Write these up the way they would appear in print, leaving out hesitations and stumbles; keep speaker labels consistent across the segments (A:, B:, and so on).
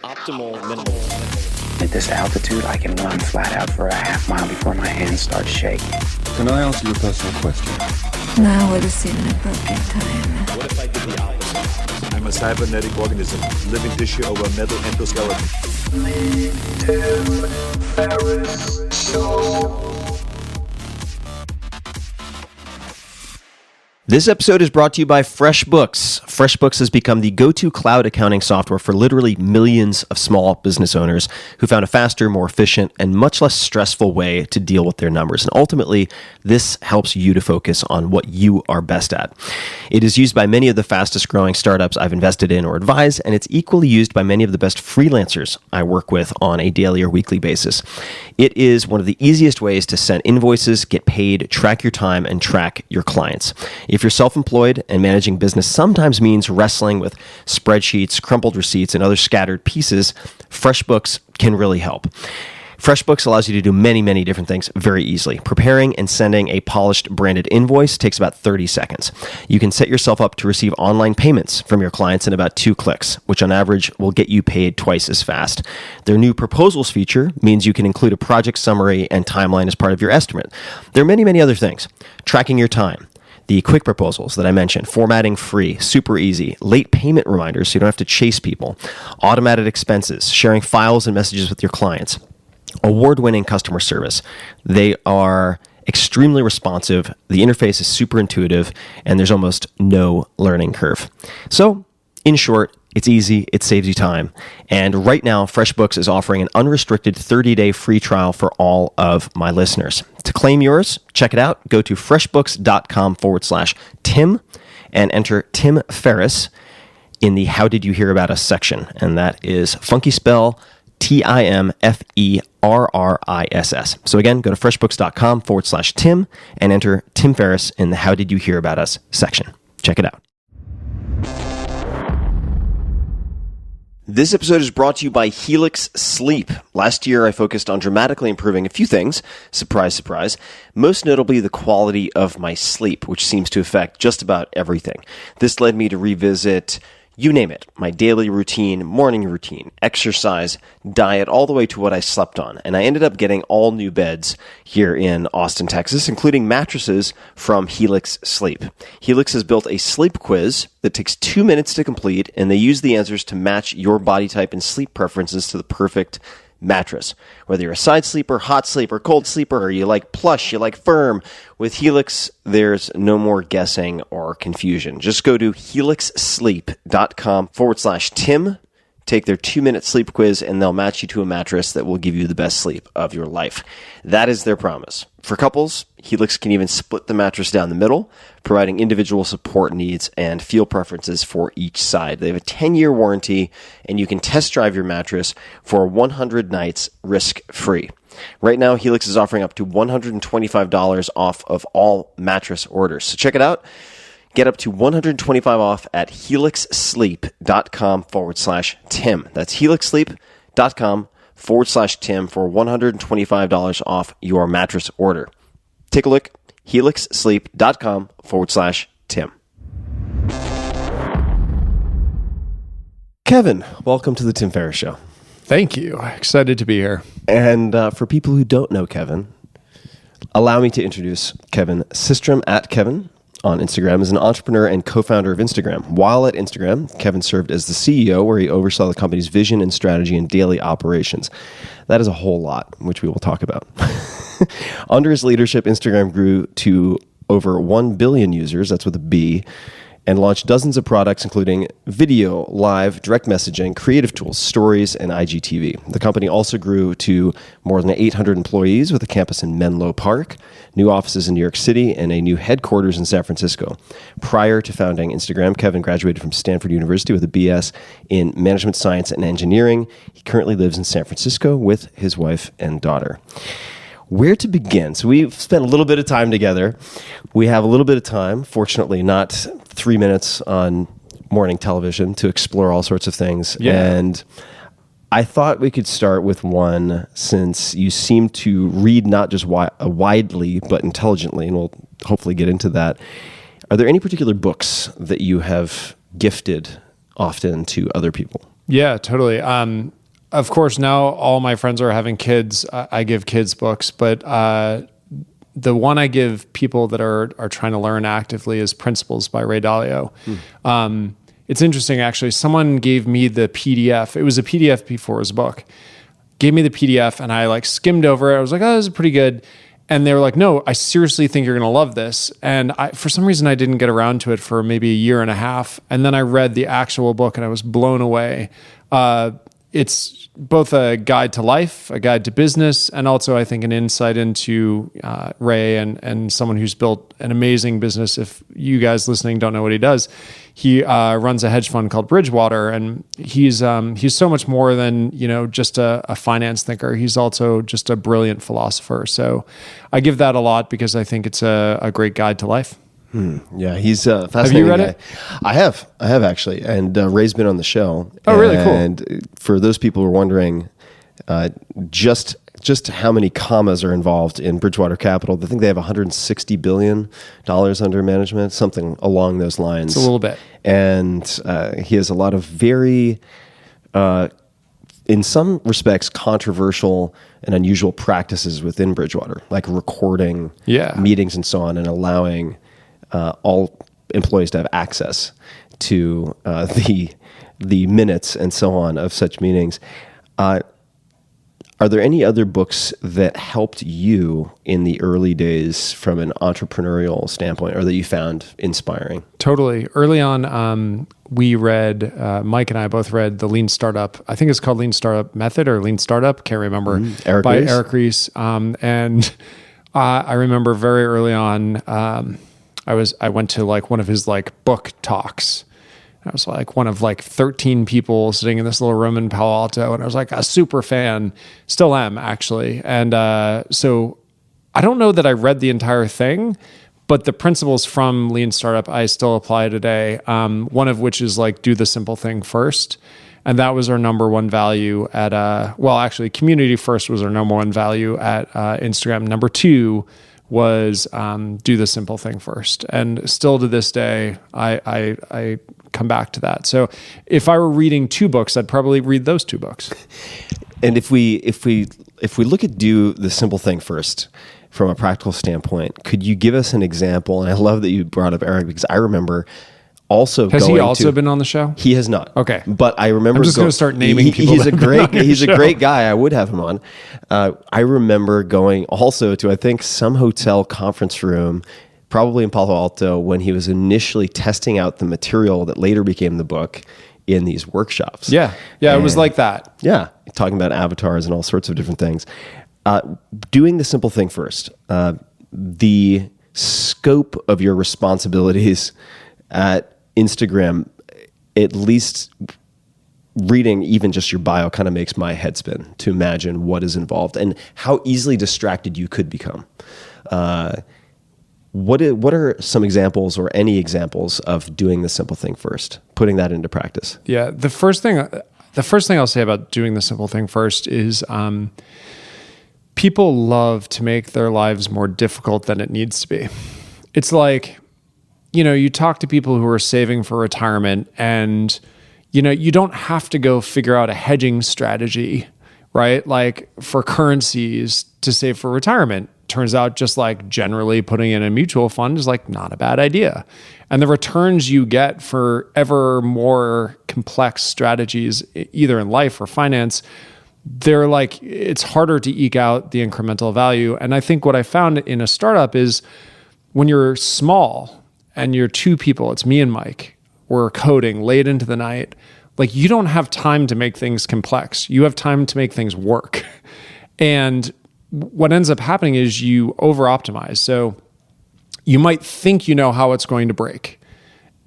A: Optimal minimal.
B: At this altitude, I can run flat out for a half mile before my hands start shaking.
C: Can I ask you a personal question?
D: Now would seem an appropriate time.
A: What if I did the opposite?
E: I'm a cybernetic organism, living tissue over a metal endoskeleton.
F: Tim Ferriss Show.
G: This episode is brought to you by FreshBooks. FreshBooks has become the go-to cloud accounting software for literally millions of small business owners who found a faster, more efficient, and much less stressful way to deal with their numbers. And ultimately, this helps you to focus on what you are best at. It is used by many of the fastest growing startups I've invested in or advised, and it's equally used by many of the best freelancers I work with on a daily or weekly basis. It is one of the easiest ways to send invoices, get paid, track your time, and track your clients. If you're self-employed and managing business sometimes means wrestling with spreadsheets, crumpled receipts, and other scattered pieces, FreshBooks can really help. FreshBooks allows you to do many, many different things very easily. Preparing and sending a polished branded invoice takes about 30 seconds. You can set yourself up to receive online payments from your clients in about 2 clicks, which on average will get you paid twice as fast. Their new proposals feature means you can include a project summary and timeline as part of your estimate. There are many, many other things. Tracking your time. The quick proposals that I mentioned, formatting free, super easy, late payment reminders so you don't have to chase people, automated expenses, sharing files and messages with your clients, award-winning customer service. They are extremely responsive, the interface is super intuitive, and there's almost no learning curve. So, in short, it's easy, it saves you time. And right now, FreshBooks is offering an unrestricted 30-day free trial for all of my listeners. To claim yours, check it out. Go to freshbooks.com/Tim and enter Tim Ferriss in the How Did You Hear About Us section. And that is funky spell TIMFERRISS. So again, go to freshbooks.com/Tim and enter Tim Ferriss in the How Did You Hear About Us section. Check it out. This episode is brought to you by Helix Sleep. Last year, I focused on dramatically improving a few things. Surprise, surprise. Most notably, the quality of my sleep, which seems to affect just about everything. This led me to revisit, you name it, my daily routine, morning routine, exercise, diet, all the way to what I slept on. And I ended up getting all new beds here in Austin, Texas, including mattresses from Helix Sleep. Helix has built a sleep quiz that takes 2 minutes to complete, and they use the answers to match your body type and sleep preferences to the perfect mattress. Whether you're a side sleeper, hot sleeper, cold sleeper, or you like plush, you like firm, with Helix, there's no more guessing or confusion. Just go to helixsleep.com/Tim, take their 2-minute sleep quiz, and they'll match you to a mattress that will give you the best sleep of your life. That is their promise. For couples, Helix can even split the mattress down the middle, providing individual support needs and feel preferences for each side. They have a 10-year warranty, and you can test drive your mattress for 100 nights risk-free. Right now, Helix is offering up to $125 off of all mattress orders. So check it out. Get up to $125 off at helixsleep.com/Tim. That's helixsleep.com/Tim for $125 off your mattress order. Take a look, helixsleep.com/Tim. Kevin, welcome to the Tim Ferriss Show.
H: Thank you. Excited to be here.
G: And for people who don't know Kevin, allow me to introduce Kevin Systrom at Kevin on Instagram as an entrepreneur and co-founder of Instagram. While at Instagram, Kevin served as the CEO, where he oversaw the company's vision and strategy and daily operations. That is a whole lot, which we will talk about. Under his leadership, Instagram grew to over 1 billion users, that's with a B, and launched dozens of products, including video, live, direct messaging, creative tools, stories, and IGTV. The company also grew to more than 800 employees with a campus in Menlo Park, new offices in New York City, and a new headquarters in San Francisco. Prior to founding Instagram, Kevin graduated from Stanford University with a BS in Management Science and Engineering. He currently lives in San Francisco with his wife and daughter. Where to begin? So we've spent a little bit of time together. We have a little bit of time, fortunately, not 3 minutes on morning television to explore all sorts of things.
H: Yeah.
G: And I thought we could start with one, since you seem to read not just widely, but intelligently, and we'll hopefully get into that. Are there any particular books that you have gifted often to other people?
H: Yeah, totally. of course, now all my friends are having kids. I give kids books, but the one I give people that are trying to learn actively is Principles by Ray Dalio. It's interesting, actually. Someone gave me the PDF. It was a PDF before his book. Gave me the PDF, and I skimmed over it. I was like, oh, this is pretty good. And they were like, no, I seriously think you're going to love this. And for some reason, I didn't get around to it for maybe a year and a half. And then I read the actual book, and I was blown away. It's both a guide to life, a guide to business, and also, I think, an insight into Ray and someone who's built an amazing business. If you guys listening don't know what he does, he runs a hedge fund called Bridgewater, and he's so much more than just a finance thinker. He's also just a brilliant philosopher. So I give that a lot because I think it's a great guide to life.
G: Yeah, he's a fascinating
H: Have you read
G: guy.
H: it?
G: I have actually, and Ray's been on the show.
H: Oh, really? Cool.
G: And for those people who are wondering, just how many commas are involved in Bridgewater Capital, I think they have $160 billion under management, something along those lines.
H: It's a little bit.
G: And he has a lot of very, in some respects, controversial and unusual practices within Bridgewater, like recording meetings and so on, and allowing all employees to have access to the minutes and so on of such meetings. Are there any other books that helped you in the early days from an entrepreneurial standpoint, or that you found inspiring?
H: Totally. Early on, we read, Mike and I both read the Lean Startup. I think it's called Lean Startup Method or Lean Startup. Can't remember. By Eric Ries. And I remember very early on, I went to one of his book talks. I was one of 13 people sitting in this little room in Palo Alto, and I was a super fan. Still am, actually. And so I don't know that I read the entire thing, but the principles from Lean Startup I still apply today. One of which is do the simple thing first. And that was our number one value at, actually community first was our number one value at Instagram. Number two was do the simple thing first. And still to this day, I come back to that. So if I were reading two books, I'd probably read those two books.
G: And if we look at do the simple thing first from a practical standpoint, could you give us an example? And I love that you brought up Eric, because I remember also
H: Has he also been on the show?
G: He has not.
H: Okay.
G: But I remember
H: I'm just going to start naming people.
G: He's a great guy. I would have him on. I remember going also to, I think, some hotel conference room, probably in Palo Alto, when he was initially testing out the material that later became the book in these workshops.
H: Yeah. It was like that.
G: Yeah. Talking about avatars and all sorts of different things. Doing the simple thing first. The scope of your responsibilities at Instagram, at least reading even just your bio kind of makes my head spin to imagine what is involved and how easily distracted you could become. What are some examples or any examples of doing the simple thing first, putting that into practice?
H: Yeah. The first thing I'll say about doing the simple thing first is people love to make their lives more difficult than it needs to be. It's you talk to people who are saving for retirement, and you don't have to go figure out a hedging strategy, right? For currencies to save for retirement. Turns out just generally putting in a mutual fund is not a bad idea. And the returns you get for ever more complex strategies, either in life or finance, they're it's harder to eke out the incremental value. And I think what I found in a startup is when you're small and you're two people, it's me and Mike, we're coding late into the night, you don't have time to make things complex. You have time to make things work. And what ends up happening is you over-optimize. So you might think you know how it's going to break.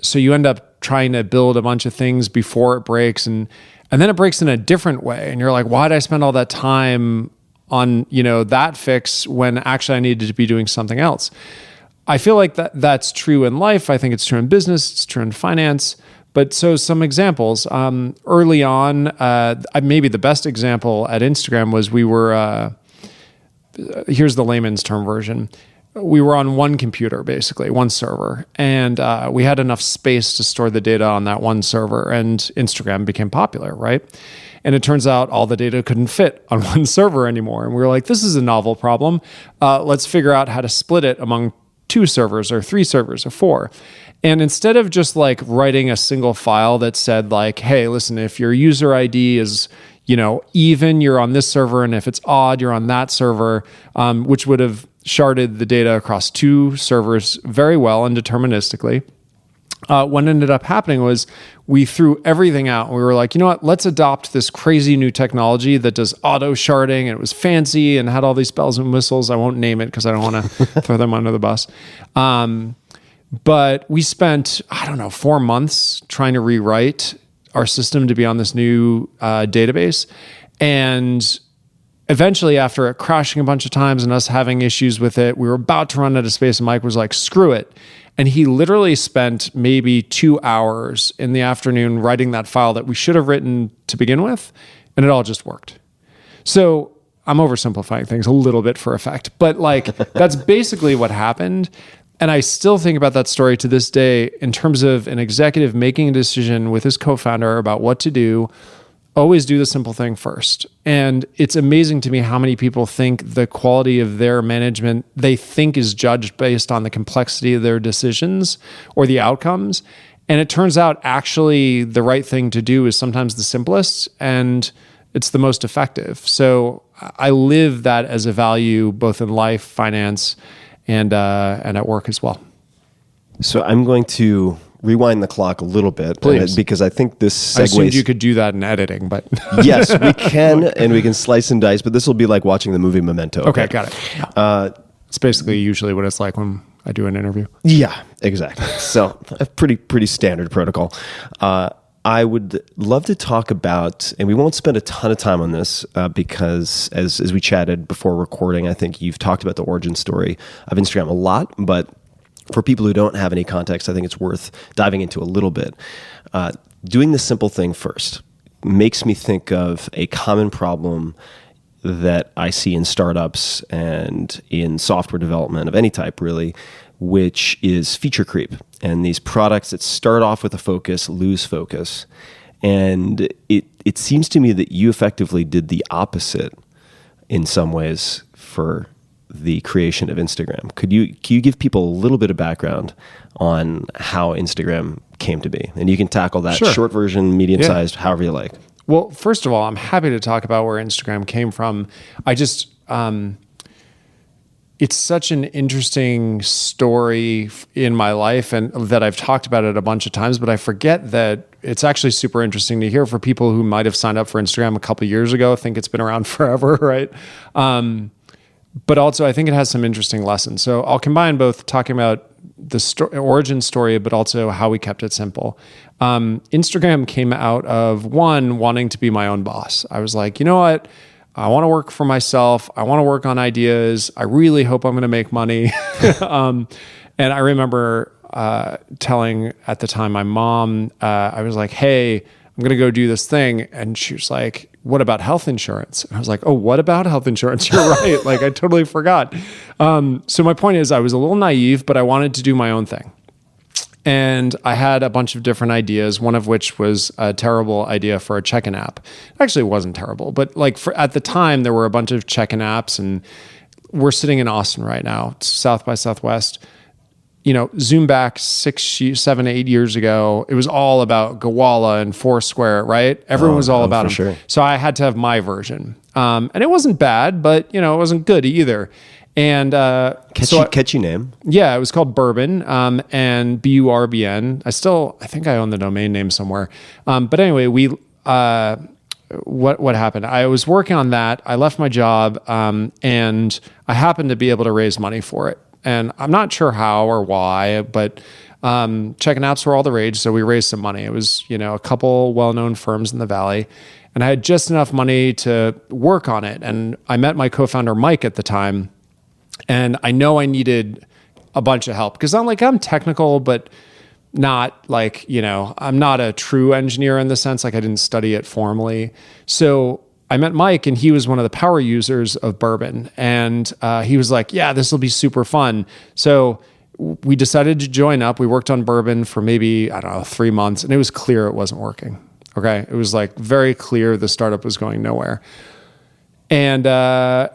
H: So you end up trying to build a bunch of things before it breaks, and then it breaks in a different way. And you're like, why did I spend all that time on that fix when actually I needed to be doing something else? I feel like that's true in life. I think it's true in business. It's true in finance. But so some examples. Early on, maybe the best example at Instagram was we were... here's the layman's term version. We were on one computer, basically, one server, and we had enough space to store the data on that one server, and Instagram became popular, right? And it turns out all the data couldn't fit on one server anymore. And we were like, this is a novel problem. Let's figure out how to split it among 2 servers or 3 servers or 4. And instead of just like writing a single file that said like, hey, listen, if your user ID is, even, you're on this server, and if it's odd, you're on that server, which would have sharded the data across 2 servers very well and deterministically. What ended up happening was we threw everything out and we were like, you know what, let's adopt this crazy new technology that does auto sharding, and it was fancy and had all these bells and whistles. I won't name it because I don't want to throw them under the bus. But we spent, 4 months trying to rewrite our system to be on this new database. And eventually, after it crashing a bunch of times and us having issues with it, we were about to run out of space, and Mike was like, screw it. And he literally spent maybe 2 hours in the afternoon writing that file that we should have written to begin with, and it all just worked. So I'm oversimplifying things a little bit for effect, but like that's basically what happened. And I still think about that story to this day in terms of an executive making a decision with his co-founder about what to do. Always do the simple thing first. And it's amazing to me how many people think the quality of their management, they think, is judged based on the complexity of their decisions or the outcomes. And it turns out actually the right thing to do is sometimes the simplest, and it's the most effective. So I live that as a value both in life, finance, and at work as well.
G: So I'm going to rewind the clock a little bit, because I think this segues.
H: I assumed you could do that in editing, but
G: yes, we can, and we can slice and dice. But this will be like watching the movie Memento.
H: Okay, got it. It's basically usually what it's like when I do an interview.
G: Yeah, exactly. So a pretty standard protocol. I would love to talk about, and we won't spend a ton of time on this because as we chatted before recording, I think you've talked about the origin story of Instagram a lot, but for people who don't have any context, I think it's worth diving into a little bit. Doing the simple thing first makes me think of a common problem that I see in startups and in software development of any type, really, which is feature creep. And these products that start off with a focus lose focus. And it seems to me that you effectively did the opposite in some ways for the creation of Instagram. Can you give people a little bit of background on how Instagram came to be? And you can tackle that short version, medium-sized, however you like.
H: Well, first of all, I'm happy to talk about where Instagram came from. I just, it's such an interesting story in my life, and that I've talked about it a bunch of times, but I forget that it's actually super interesting to hear for people who might have signed up for Instagram a couple of years ago, think it's been around forever, right? But also, I think it has some interesting lessons. So I'll combine both talking about the origin story, but also how we kept it simple. Instagram came out of wanting to be my own boss. I was like, you know what? I want to work for myself. I want to work on ideas. I really hope I'm going to make money. And I remember telling at the time my mom, I was like, hey, I'm going to go do this thing. And she was like, what about health insurance? And I was like, oh, what about health insurance? You're right. Like, I totally forgot. So my point is, I was a little naive, but I wanted to do my own thing. And I had a bunch of different ideas, one of which was a terrible idea for a check-in app. It actually wasn't terrible, but like at the time, there were a bunch of check-in apps, and we're sitting in Austin right now, South by Southwest. You know, zoom back 6, 7, 8 years ago, it was all about Gowalla and Foursquare, right? Everyone was all about them.
G: Sure.
H: So I had to have my version. And it wasn't bad, but, you know, it wasn't good either. And
G: catchy name.
H: Yeah, it was called Bourbon, and BURBN. I think I own the domain name somewhere. But anyway, what happened? I was working on that. I left my job, and I happened to be able to raise money for it. And I'm not sure how or why, but check-in apps were all the rage, so we raised some money. It was, you know, a couple well-known firms in the Valley, and I had just enough money to work on it. And I met my co-founder, Mike, at the time, and I know I needed a bunch of help because I'm technical, but not like, you know, I'm not a true engineer in the sense, like I didn't study it formally. So I met Mike, and he was one of the power users of Bourbon. And he was like, yeah, this will be super fun. So we decided to join up. We worked on Bourbon for maybe, 3 months, and it was clear it wasn't working. Okay. It was like very clear the startup was going nowhere. And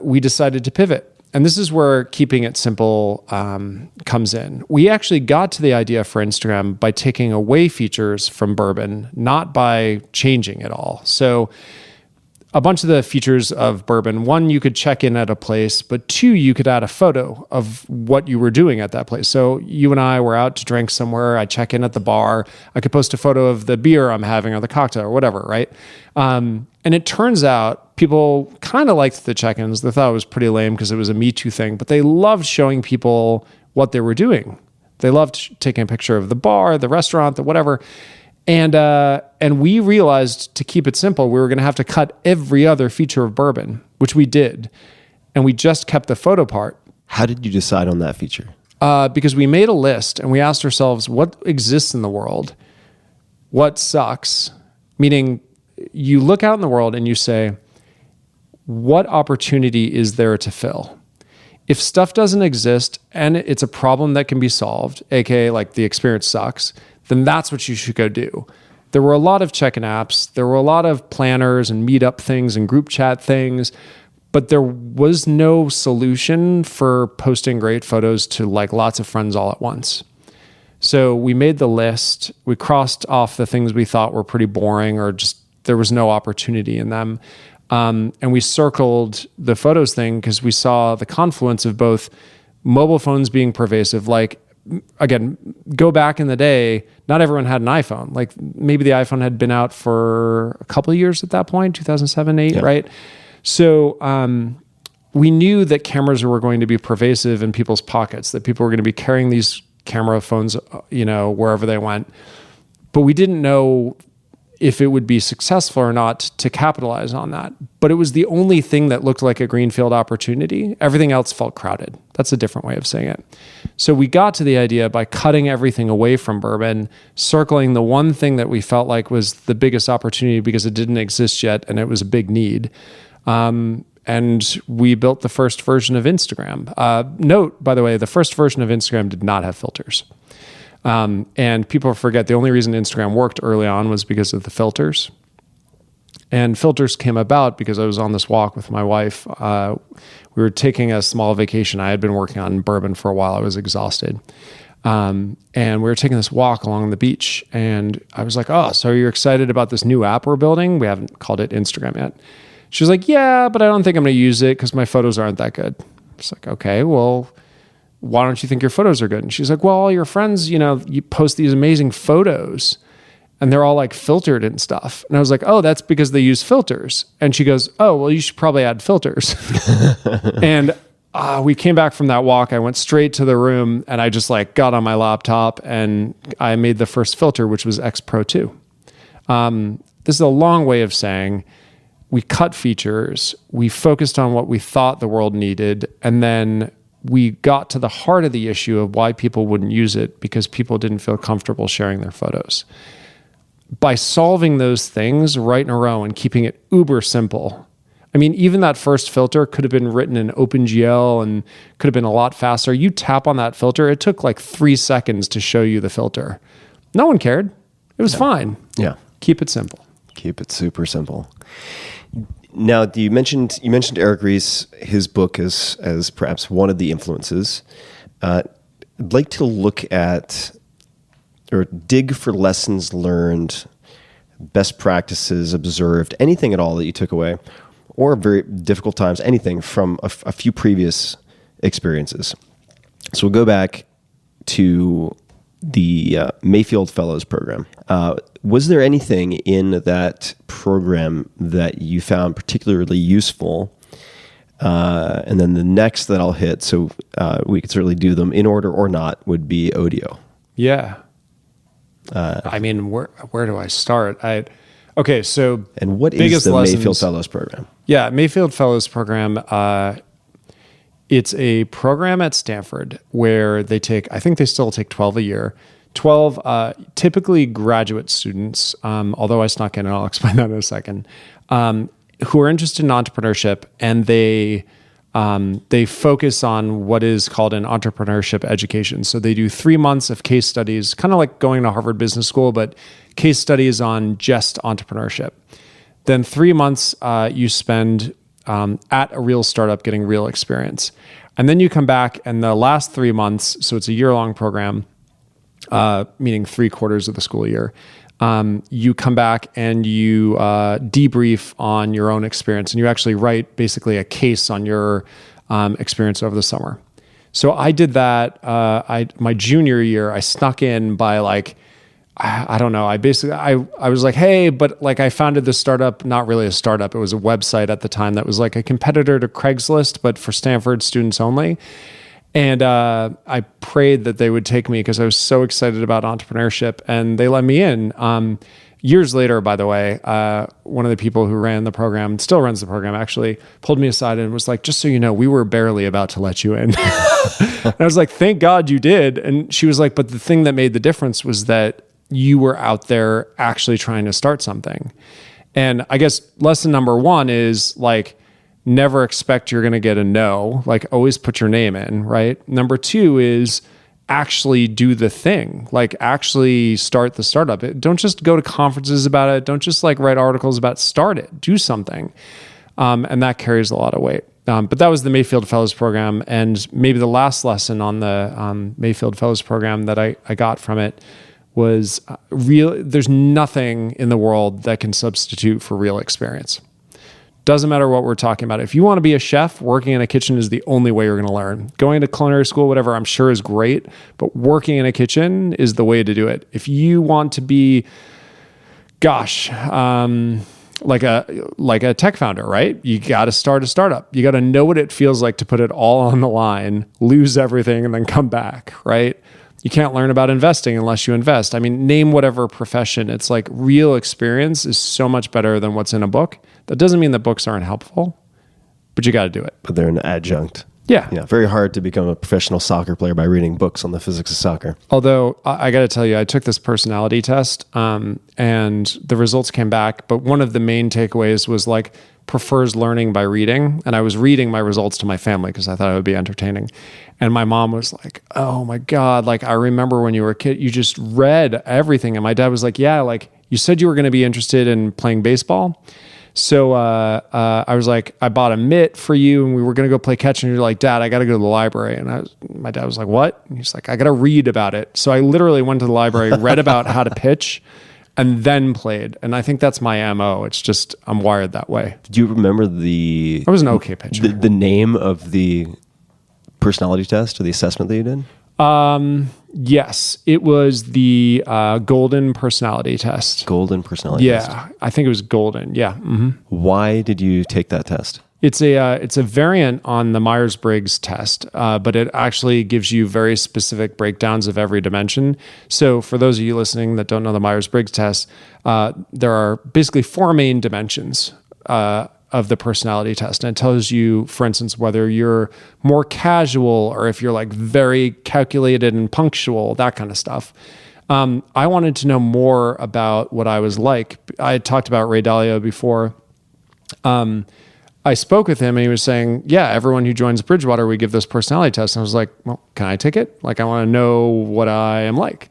H: we decided to pivot. And this is where keeping it simple comes in. We actually got to the idea for Instagram by taking away features from Bourbon, not by changing it all. So a bunch of the features of Bourbon, one, you could check in at a place, but two, you could add a photo of what you were doing at that place. So you and I were out to drink somewhere. I check in at the bar. I could post a photo of the beer I'm having or the cocktail or whatever, right? And it turns out people kind of liked the check-ins. They thought it was pretty lame because it was a Me Too thing, but they loved showing people what they were doing. They loved taking a picture of the bar, the restaurant, the whatever. And we realized, to keep it simple, we were going to have to cut every other feature of Bourbon, which we did. And we just kept the photo part.
G: How did you decide on that feature?
H: Because we made a list and we asked ourselves, what exists in the world? What sucks? Meaning, you look out in the world and you say, what opportunity is there to fill? If stuff doesn't exist and it's a problem that can be solved, aka like the experience sucks, then that's what you should go do. There were a lot of check-in apps. There were a lot of planners and meetup things and group chat things, but there was no solution for posting great photos to like lots of friends all at once. So we made the list. We crossed off the things we thought were pretty boring or just there was no opportunity in them. And we circled the photos thing because we saw the confluence of both mobile phones being pervasive. Like, again, go back in the day, not everyone had an iPhone. Like maybe the iPhone had been out for a couple of years at that point, 2007, 8, right? So we knew that cameras were going to be pervasive in people's pockets, that people were going to be carrying these camera phones, wherever they went. But we didn't know if it would be successful or not to capitalize on that. But it was the only thing that looked like a greenfield opportunity. Everything else felt crowded. That's a different way of saying it. So we got to the idea by cutting everything away from Bourbon, circling the one thing that we felt like was the biggest opportunity because it didn't exist yet and it was a big need. And we built the first version of Instagram. Note, by the way, the first version of Instagram did not have filters. And people forget the only reason Instagram worked early on was because of the filters. And filters came about because I was on this walk with my wife. We were taking a small vacation. I had been working on Bourbon for a while. I was exhausted. And we were taking this walk along the beach. And I was like, oh, so you're excited about this new app we're building? We haven't called it Instagram yet. She was like, yeah, but I don't think I'm going to use it because my photos aren't that good. It's like, okay, well, why don't you think your photos are good? And she's like, well, all your friends, you post these amazing photos and they're all like filtered and stuff. And I was like, oh, that's because they use filters. And she goes, oh, well, you should probably add filters. And we came back from that walk. I went straight to the room and I just like got on my laptop and I made the first filter, which was X Pro 2. This is a long way of saying we cut features. We focused on what we thought the world needed. And then we got to the heart of the issue of why people wouldn't use it because people didn't feel comfortable sharing their photos. By solving those things right in a row and keeping it uber simple. I mean, even that first filter could have been written in OpenGL and could have been a lot faster. You tap on that filter, it took like 3 seconds to show you the filter. No one cared. It was fine.
G: Yeah.
H: Keep it simple.
G: Keep it super simple. Now, you mentioned Eric Ries, his book as perhaps one of the influences. I'd like to look at or dig for lessons learned, best practices observed, anything at all that you took away, or very difficult times, anything from a few previous experiences. So we'll go back to the Mayfield Fellows program. Was there anything in that program that you found particularly useful? And then the next that I'll hit, so we could certainly do them in order or not, would be Odeo.
H: Yeah. I mean, where do I start? Okay, so
G: and what is the Mayfield Fellows program?
H: Yeah, Mayfield Fellows program. It's a program at Stanford where they take, I think they still take 12 a year. 12 typically graduate students, although I snuck in, and I'll explain that in a second, who are interested in entrepreneurship, and they they focus on what is called an entrepreneurship education. So they do 3 months of case studies, kind of like going to Harvard Business School, but case studies on just entrepreneurship. Then 3 months you spend at a real startup getting real experience. And then you come back, and the last 3 months, so it's a year-long program, meaning 3/4 of the school year, you come back and you debrief on your own experience, and you actually write basically a case on your experience over the summer. So I did that my junior year. I snuck in by like, I don't know. I was like, hey, but like I founded this startup, not really a startup. It was a website at the time that was like a competitor to Craigslist, but for Stanford students only. And I prayed that they would take me because I was so excited about entrepreneurship, and they let me in. Years later, by the way, one of the people who ran the program, still runs the program actually, pulled me aside and was like, just so you know, we were barely about to let you in. And I was like, thank God you did. And she was like, but the thing that made the difference was that you were out there actually trying to start something. And I guess lesson number 1 is like, never expect you're going to get a no, like always put your name in, right? Number 2 is actually do the thing, like actually start the startup. Don't just go to conferences about it. Don't just like write articles about it. Start it, do something. And that carries a lot of weight. But that was the Mayfield Fellows program. And maybe the last lesson on the Mayfield Fellows program that I got from it was there's nothing in the world that can substitute for real experience. Doesn't matter what we're talking about. If you want to be a chef, working in a kitchen is the only way you're going to learn. Going to culinary school, whatever, I'm sure is great, but working in a kitchen is the way to do it. If you want to be, like a tech founder, right? You got to start a startup. You got to know what it feels like to put it all on the line, lose everything, and then come back, right? You can't learn about investing unless you invest. I mean, name whatever profession. It's like real experience is so much better than what's in a book. That doesn't mean that books aren't helpful, but you got to do it.
G: But they're an adjunct.
H: Yeah.
G: Yeah. Very hard to become a professional soccer player by reading books on the physics of soccer.
H: Although I got to tell you, I took this personality test and the results came back. But one of the main takeaways was like prefers learning by reading. And I was reading my results to my family because I thought it would be entertaining. And my mom was like, oh my God, like I remember when you were a kid, you just read everything. And my dad was like, yeah, like you said you were going to be interested in playing baseball. So I was like, I bought a mitt for you and we were going to go play catch. And you're like, Dad, I got to go to the library. And my dad was like, what? And he's like, I got to read about it. So I literally went to the library, read about how to pitch, and then played. And I think that's my MO. It's just, I'm wired that way.
G: Do you remember
H: I was an okay pitcher.
G: The name of the personality test or the assessment that you did?
H: Yes, it was the Golden Personality Test.
G: Golden Personality Test.
H: Yeah, I think it was Golden. Yeah. Mm-hmm.
G: Why did you take that test?
H: It's a variant on the Myers-Briggs test, but it actually gives you very specific breakdowns of every dimension. So for those of you listening that don't know the Myers-Briggs test, there are basically 4 main dimensions of the personality test. And it tells you, for instance, whether you're more casual or if you're like very calculated and punctual, that kind of stuff. I wanted to know more about what I was like. I had talked about Ray Dalio before. I spoke with him and he was saying, yeah, everyone who joins Bridgewater, we give this personality test. And I was like, well, can I take it? Like, I want to know what I am like.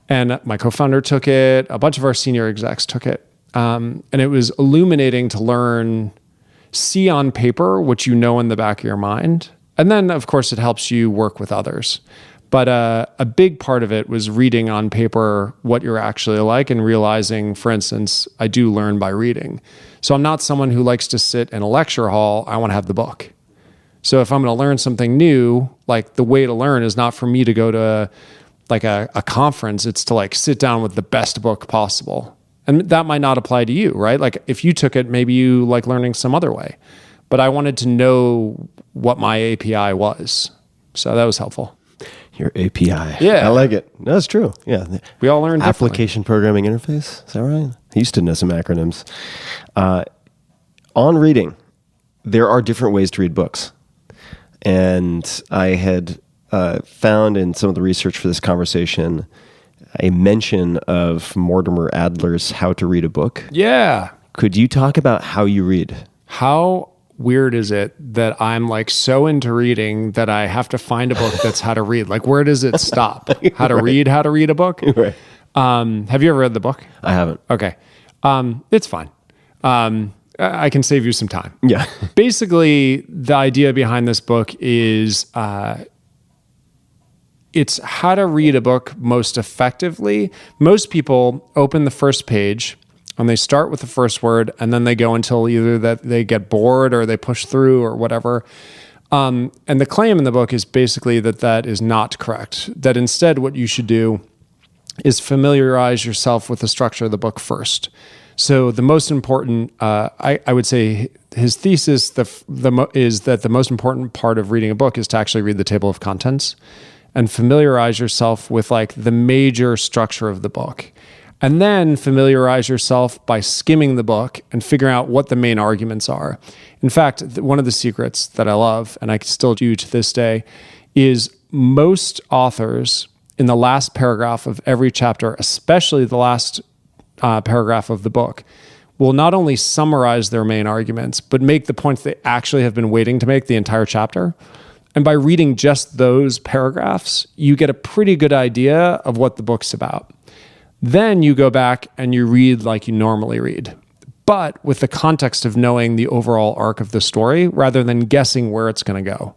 H: And my co-founder took it. A bunch of our senior execs took it. And it was illuminating to see on paper what you know in the back of your mind. And then, of course, it helps you work with others. But a big part of it was reading on paper what you're actually like and realizing, for instance, I do learn by reading. So I'm not someone who likes to sit in a lecture hall. I want to have the book. So if I'm going to learn something new, like the way to learn is not for me to go to like a conference. It's to like sit down with the best book possible. And that might not apply to you, right? Like if you took it, maybe you like learning some other way. But I wanted to know what my API was. So that was helpful.
G: Your API.
H: Yeah.
G: I like it. No, it's true. Yeah.
H: We all learn differently.
G: Application Programming Interface. Is that right? I used to know some acronyms. On reading, there are different ways to read books. And I had found in some of the research for this conversation a mention of Mortimer Adler's How to Read a Book.
H: Yeah.
G: Could you talk about how you read?
H: How weird is it that I'm like so into reading that I have to find a book that's how to read? Like, where does it stop? How to read a book?
G: Right.
H: Have you ever read the book?
G: I haven't.
H: Okay. It's fine. I can save you some time.
G: Yeah.
H: Basically, the idea behind this book is it's how to read a book most effectively. Most people open the first page and they start with the first word, and then they go until either that they get bored or they push through or whatever. And the claim in the book is basically that is not correct. That instead what you should do is familiarize yourself with the structure of the book first. So the most important, I would say his thesis is that the most important part of reading a book is to actually read the table of contents and familiarize yourself with like the major structure of the book. And then familiarize yourself by skimming the book and figuring out what the main arguments are. In fact, one of the secrets that I love, and I still do to this day, is most authors in the last paragraph of every chapter, especially the last paragraph of the book, will not only summarize their main arguments, but make the points they actually have been waiting to make the entire chapter. And by reading just those paragraphs, you get a pretty good idea of what the book's about. Then you go back and you read like you normally read, but with the context of knowing the overall arc of the story rather than guessing where it's going to go.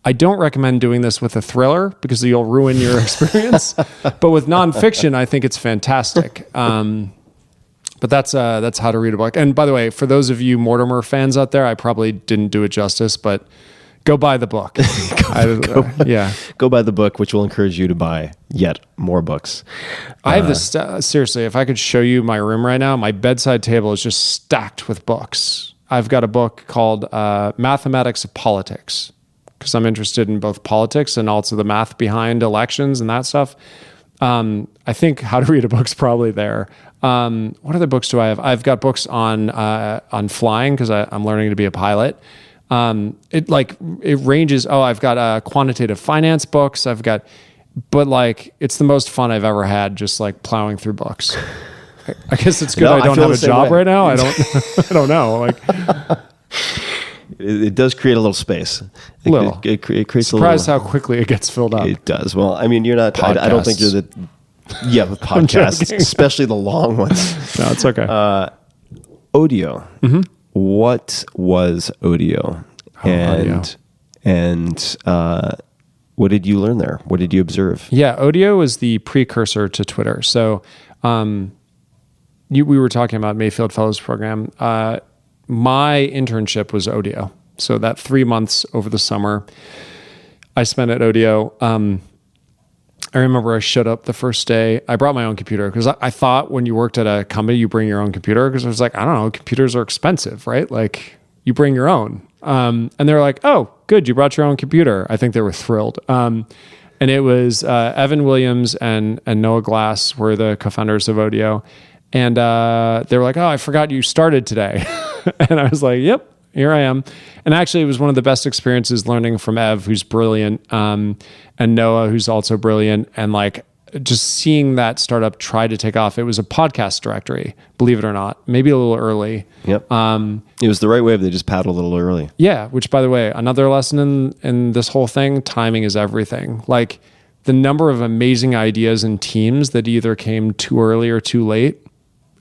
H: I don't recommend doing this with a thriller because you'll ruin your experience. But with nonfiction, I think it's fantastic. But that's how to read a book. And by the way, for those of you Mortimer fans out there, I probably didn't do it justice, but go buy the book.
G: Go buy the book, which will encourage you to buy yet more books.
H: I have this, seriously, if I could show you my room right now, my bedside table is just stacked with books. I've got a book called Mathematics of Politics, because I'm interested in both politics and also the math behind elections and that stuff. I think How to Read a Book's probably there. What other books do I have? I've got books on flying because I'm learning to be a pilot. It ranges. Oh, I've got quantitative finance books. But it's the most fun I've ever had just like plowing through books. I guess it's good I don't have a job right now. I don't know. Like,
G: it does create a little space. It creates
H: surprised
G: a little.
H: how quickly it gets filled up.
G: It does. Well, I mean, you're not. I don't think you're the. Yeah, with podcasts, especially the long ones.
H: No, it's okay.
G: Audio. Mm-hmm. What was audio? And what did you learn there? What did you observe?
H: Yeah, audio is the precursor to Twitter. So we were talking about Mayfield Fellows Program. My internship was audio. So that 3 months over the summer, I spent at audio. I remember I showed up the first day. I brought my own computer because I thought when you worked at a company, you bring your own computer because I was like, I don't know, computers are expensive, right? Like you bring your own. And they're like, oh, good, you brought your own computer. I think they were thrilled. And it was Evan Williams and Noah Glass were the co-founders of audio. And they were like, oh, I forgot you started today. And I was like, yep, here I am. And actually, it was one of the best experiences learning from Ev, who's brilliant, and Noah, who's also brilliant. And like just seeing that startup try to take off. It was a podcast directory, believe it or not, maybe a little early.
G: Yep. It was the right wave. They just paddled a little early.
H: Yeah. Which, by the way, another lesson in this whole thing, timing is everything. Like the number of amazing ideas and teams that either came too early or too late.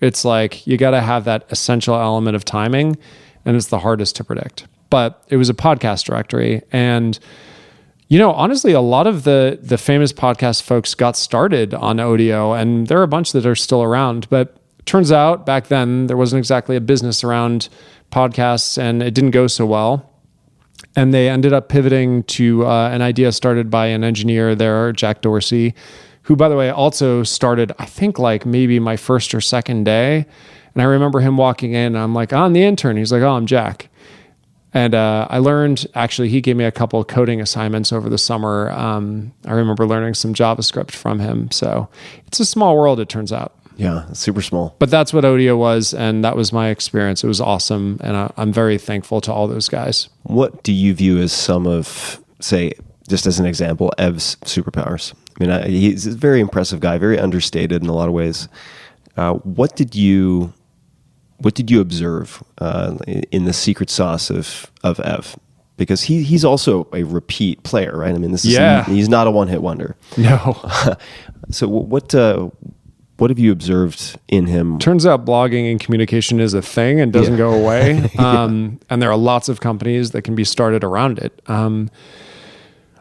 H: It's like, you got to have that essential element of timing, and it's the hardest to predict. But it was a podcast directory. And, honestly, a lot of the famous podcast folks got started on audio, and there are a bunch that are still around. But it turns out back then there wasn't exactly a business around podcasts, and it didn't go so well. And they ended up pivoting to an idea started by an engineer there, Jack Dorsey, who, by the way, also started, I think, like maybe my first or second day. And I remember him walking in, and I'm like, I'm the intern. He's like, oh, I'm Jack. And I learned, actually, he gave me a couple of coding assignments over the summer. I remember learning some JavaScript from him. So it's a small world, it turns out.
G: Yeah, it's super small.
H: But that's what audio was, and that was my experience. It was awesome, and I'm very thankful to all those guys.
G: What do you view as some of, say, just as an example, Ev's superpowers? I mean, he's a very impressive guy, very understated in a lot of ways. What did you what did you observe in the secret sauce of Ev? Because he's also a repeat player, right? I mean, he's not a one-hit wonder.
H: No.
G: So what have you observed in him?
H: Turns out blogging and communication is a thing and doesn't go away. And there are lots of companies that can be started around it.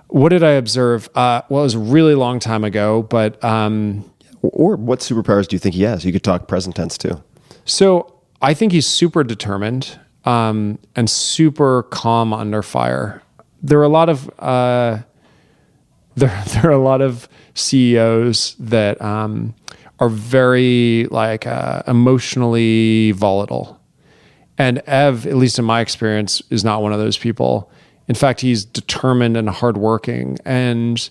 H: What did I observe? Well, it was a really long time ago, but...
G: or what superpowers do you think he has? You could talk present tense too.
H: So I think he's super determined and super calm under fire. There are a lot of there are a lot of CEOs that are very emotionally volatile, and Ev, at least in my experience, is not one of those people. In fact, he's determined and hardworking. And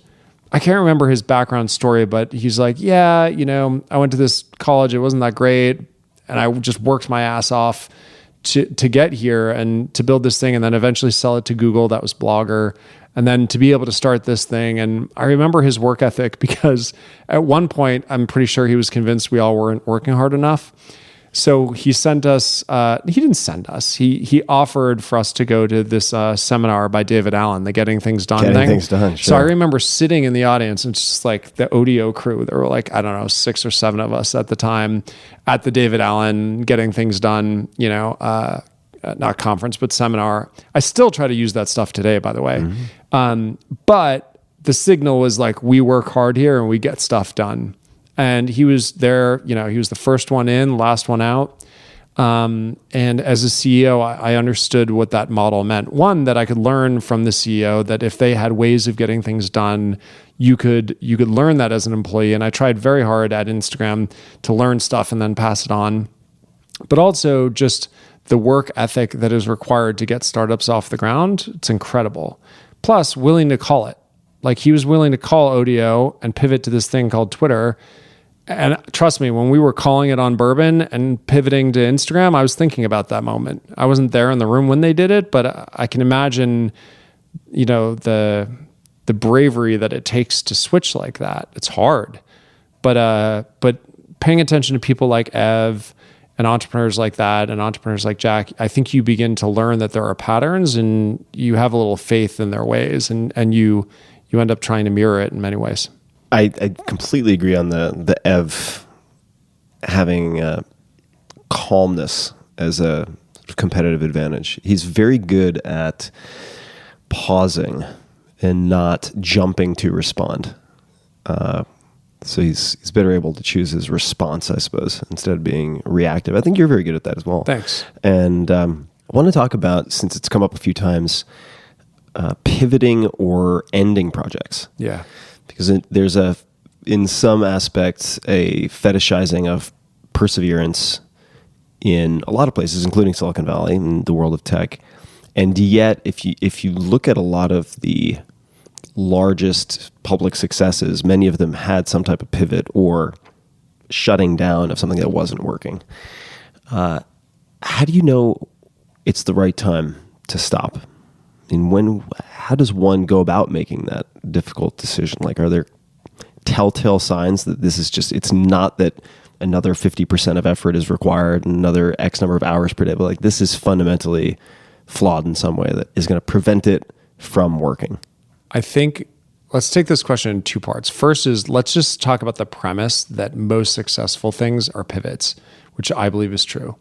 H: I can't remember his background story, but he's like, yeah, I went to this college. It wasn't that great. And I just worked my ass off to get here and to build this thing and then eventually sell it to Google. That was Blogger. And then to be able to start this thing. And I remember his work ethic because at one point, I'm pretty sure he was convinced we all weren't working hard enough. So he sent us, he didn't send us, he offered for us to go to this seminar by David Allen, the Getting Things Done thing.
G: Getting Things Done, sure.
H: So I remember sitting in the audience and just like the ODO crew, there were like, I don't know, 6 or 7 of us at the time at the David Allen Getting Things Done, not conference, but seminar. I still try to use that stuff today, by the way. Mm-hmm. But the signal was like, we work hard here and we get stuff done. And he was there, he was the first one in, last one out. And as a CEO, I understood what that model meant. One, that I could learn from the CEO that if they had ways of getting things done, you could learn that as an employee. And I tried very hard at Instagram to learn stuff and then pass it on. But also just the work ethic that is required to get startups off the ground. It's incredible. Plus, willing to call it. Like he was willing to call ODO and pivot to this thing called Twitter. And trust me, when we were calling it on Bourbon and pivoting to Instagram, I was thinking about that moment. I wasn't there in the room when they did it, but I can imagine, the bravery that it takes to switch like that. It's hard, but paying attention to people like Ev and entrepreneurs like that and entrepreneurs like Jack, I think you begin to learn that there are patterns and you have a little faith in their ways and you end up trying to mirror it in many ways.
G: I completely agree on the Ev having calmness as a competitive advantage. He's very good at pausing and not jumping to respond. So he's better able to choose his response, I suppose, instead of being reactive. I think you're very good at that as well.
H: Thanks.
G: And I want to talk about, since it's come up a few times, pivoting or ending projects.
H: Yeah.
G: Because there's in some aspects, a fetishizing of perseverance in a lot of places, including Silicon Valley and the world of tech. And yet, if you look at a lot of the largest public successes, many of them had some type of pivot or shutting down of something that wasn't working. How do you know it's the right time to stop? And how does one go about making that difficult decision? Like, are there telltale signs that this is just, it's not that another 50% of effort is required and another X number of hours per day, but like this is fundamentally flawed in some way that is going to prevent it from working?
H: I think let's take this question in 2 parts. First is let's just talk about the premise that most successful things are pivots, which I believe is true.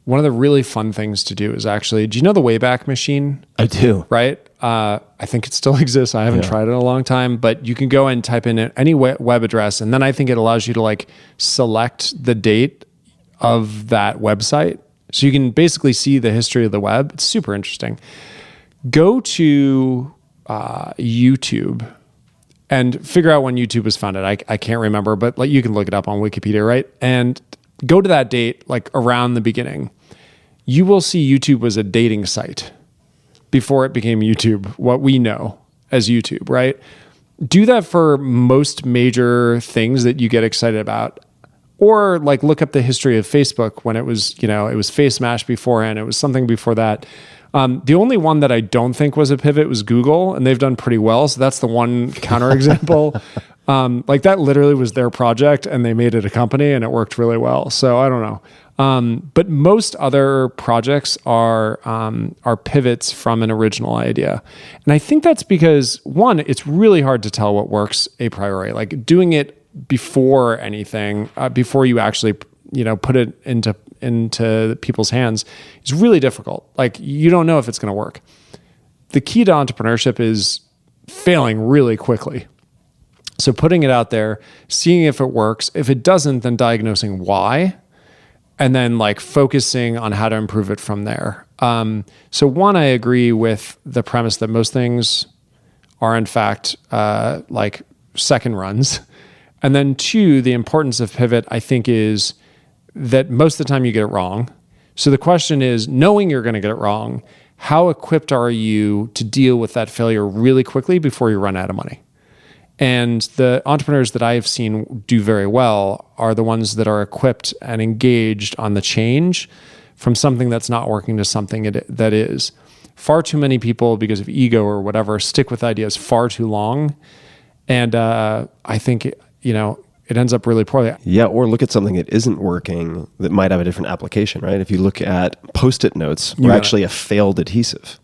H: One of the really fun things to do is actually, do you know the Wayback Machine?
G: I do.
H: Right? I think it still exists. I haven't tried it in a long time, but you can go and type in any web address. And then I think it allows you to like select the date of that website. So you can basically see the history of the web. It's super interesting. Go to YouTube and figure out when YouTube was founded. I can't remember, but like you can look it up on Wikipedia, right? And go to that date, like around the beginning. You will see YouTube was a dating site before it became YouTube, what we know as YouTube, right? Do that for most major things that you get excited about. Or like look up the history of Facebook when it was, it was Face Mash beforehand. It was something before that. The only one that I don't think was a pivot was Google, and they've done pretty well. So that's the one counterexample. Like that literally was their project and they made it a company and it worked really well. So I don't know. But most other projects are pivots from an original idea. And I think that's because, one, it's really hard to tell what works a priori. Like doing it before anything, before you actually, put it into people's hands is really difficult. Like you don't know if it's going to work. The key to entrepreneurship is failing really quickly. So putting it out there, seeing if it works. If it doesn't, then diagnosing why, and then like focusing on how to improve it from there. So one, I agree with the premise that most things are in fact like second runs. And then two, the importance of pivot, I think, is that most of the time you get it wrong. So the question is, knowing you're going to get it wrong, how equipped are you to deal with that failure really quickly before you run out of money? And the entrepreneurs that I have seen do very well are the ones that are equipped and engaged on the change from something that's not working to something that is. Far too many people, because of ego or whatever, stick with ideas far too long. And I think, it ends up really poorly.
G: Yeah, or look at something that isn't working that might have a different application, right? If you look at Post-it notes, we're actually a failed adhesive,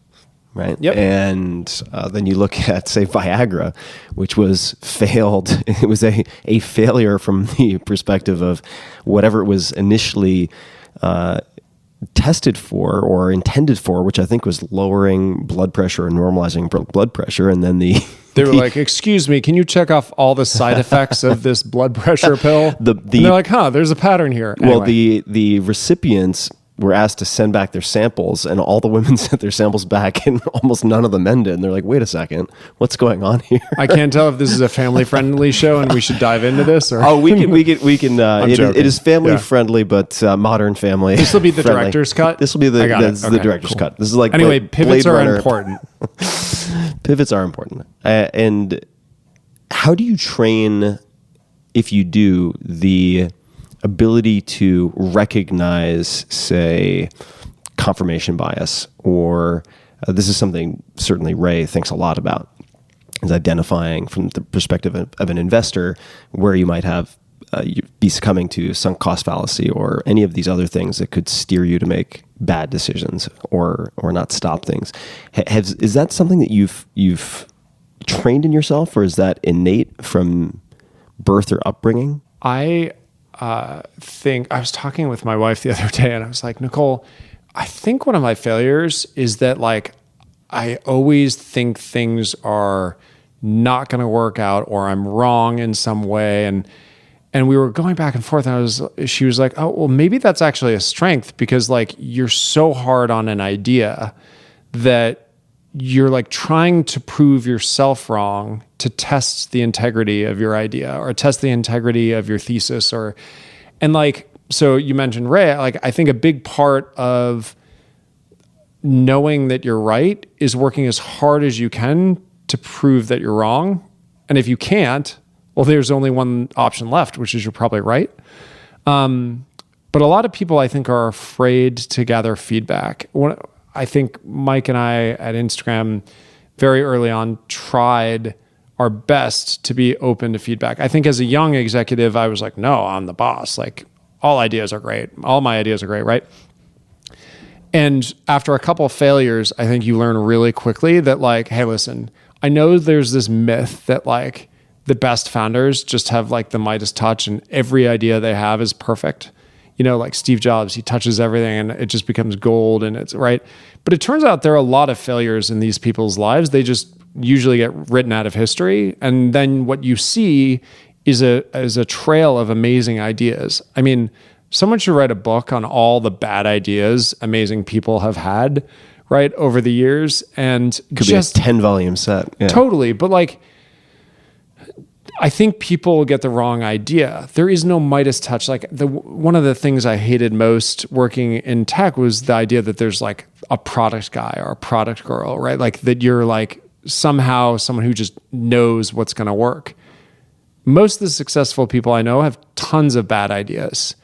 G: right?
H: Yep.
G: And then you look at, say, Viagra, which was failed. It was a failure from the perspective of whatever it was initially tested for or intended for, which I think was lowering blood pressure or normalizing blood pressure. And then they were
H: like, excuse me, can you check off all the side effects of this blood pressure pill? And they're like, there's a pattern here. Anyway.
G: Well, the recipients were asked to send back their samples, and all the women sent their samples back, and almost none of the men did. And they're like, wait a second, what's going on here?
H: I can't tell if this is a family-friendly show and we should dive into this. Or
G: we can. It is family-friendly, but modern family.
H: This will be the
G: friendly.
H: Director's cut?
G: This will be the director's cut. This is like
H: anyway, pivots are important.
G: Pivots are important. And how do you train, if you do, the ability to recognize, say, confirmation bias, or this is something certainly Ray thinks a lot about, is identifying from the perspective of an investor where you might have be succumbing to sunk cost fallacy or any of these other things that could steer you to make bad decisions or not stop things. Is that something that you've trained in yourself, or is that innate from birth or upbringing?
H: I think I was talking with my wife the other day, and I was like, Nicole, I think one of my failures is that like I always think things are not going to work out, or I'm wrong in some way, and we were going back and forth, and she was like, oh, well, maybe that's actually a strength, because like you're so hard on an idea that you're like trying to prove yourself wrong to test the integrity of your idea or test the integrity of your thesis, and like, so you mentioned Ray, like I think a big part of knowing that you're right is working as hard as you can to prove that you're wrong. And if you can't, well, there's only one option left, which is you're probably right. But a lot of people, I think, are afraid to gather feedback. I think Mike and I at Instagram very early on tried our best to be open to feedback. I think as a young executive, I was like, no, I'm the boss. Like all ideas are great. All my ideas are great, right? And after a couple of failures, I think you learn really quickly that like, hey, listen, I know there's this myth that like the best founders just have like the Midas touch and every idea they have is perfect. You know, like Steve Jobs, he touches everything and it just becomes gold, and it's right. But it turns out there are a lot of failures in these people's lives. They just usually get written out of history. And then what you see is a trail of amazing ideas. I mean, someone should write a book on all the bad ideas amazing people have had, right, over the years. And
G: could
H: just
G: be a 10-volume set. Yeah.
H: Totally. But like, I think people get the wrong idea. There is no Midas touch. Like one of the things I hated most working in tech was the idea that there's like a product guy or a product girl, right? Like that you're like somehow someone who just knows what's going to work. Most of the successful people I know have tons of bad ideas,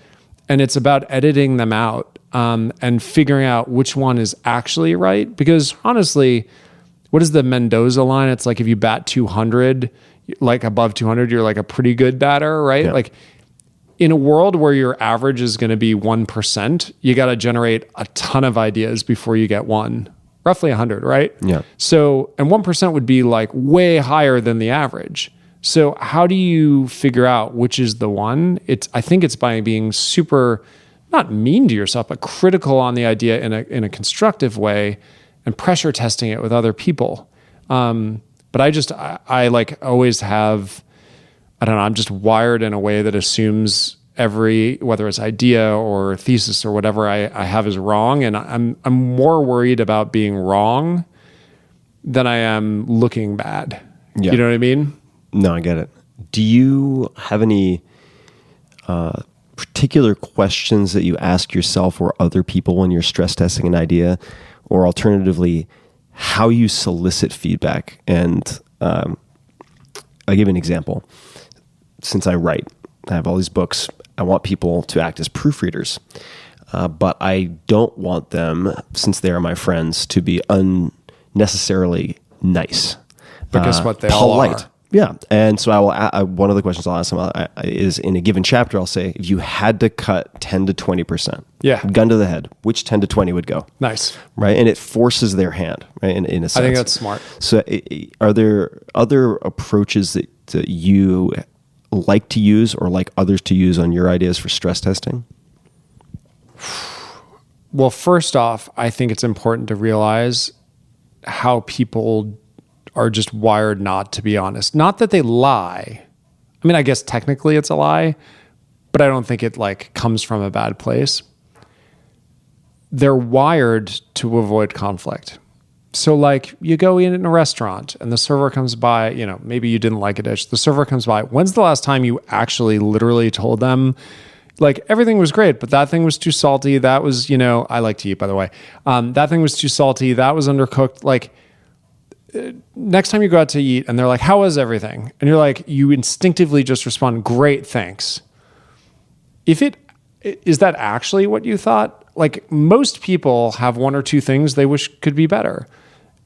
H: and it's about editing them out and figuring out which one is actually right. Because honestly, what is the Mendoza line? It's like if you bat 200, like above 200, you're like a pretty good batter, right?
G: Yeah.
H: Like in a world where your average is going to be 1%, you got to generate a ton of ideas before you get one. Roughly 100, right?
G: Yeah.
H: So, and 1% would be like way higher than the average. So how do you figure out which is the one? I think it's by being super, not mean to yourself, but critical on the idea in a constructive way and pressure testing it with other people. But I like always have, I don't know, I'm just wired in a way that assumes whether it's idea or thesis or whatever I have is wrong. And I'm more worried about being wrong than I am looking bad.
G: Yeah.
H: You know what I mean?
G: No, I get it. Do you have any particular questions that you ask yourself or other people when you're stress testing an idea, or alternatively, how you solicit feedback? And I'll give you an example. Since I write, I have all these books. I want people to act as proofreaders, but I don't want them, since they are my friends, to be unnecessarily nice.
H: Because what they all
G: polite.
H: are.
G: Yeah. And so one of the questions I'll ask them is, in a given chapter, I'll say, if you had to cut 10 to 20%,
H: yeah,
G: gun to the head, which 10 to 20 would go?
H: Nice.
G: Right. And it forces their hand, right? In a sense.
H: I think that's smart.
G: So are there other approaches that you like to use or like others to use on your ideas for stress testing?
H: Well, first off, I think it's important to realize how people are just wired not to be honest. Not that they lie. I mean, I guess technically it's a lie, but I don't think it like comes from a bad place. They're wired to avoid conflict. So like you go in a restaurant and the server comes by, maybe you didn't like a dish. The server comes by. When's the last time you actually literally told them, like, everything was great, but that thing was too salty. That was, I like to eat, by the way. That thing was too salty. That was undercooked. Like, next time you go out to eat and they're like, how was everything? And you're like, you instinctively just respond, great, thanks. Is that actually what you thought? Like, most people have one or two things they wish could be better.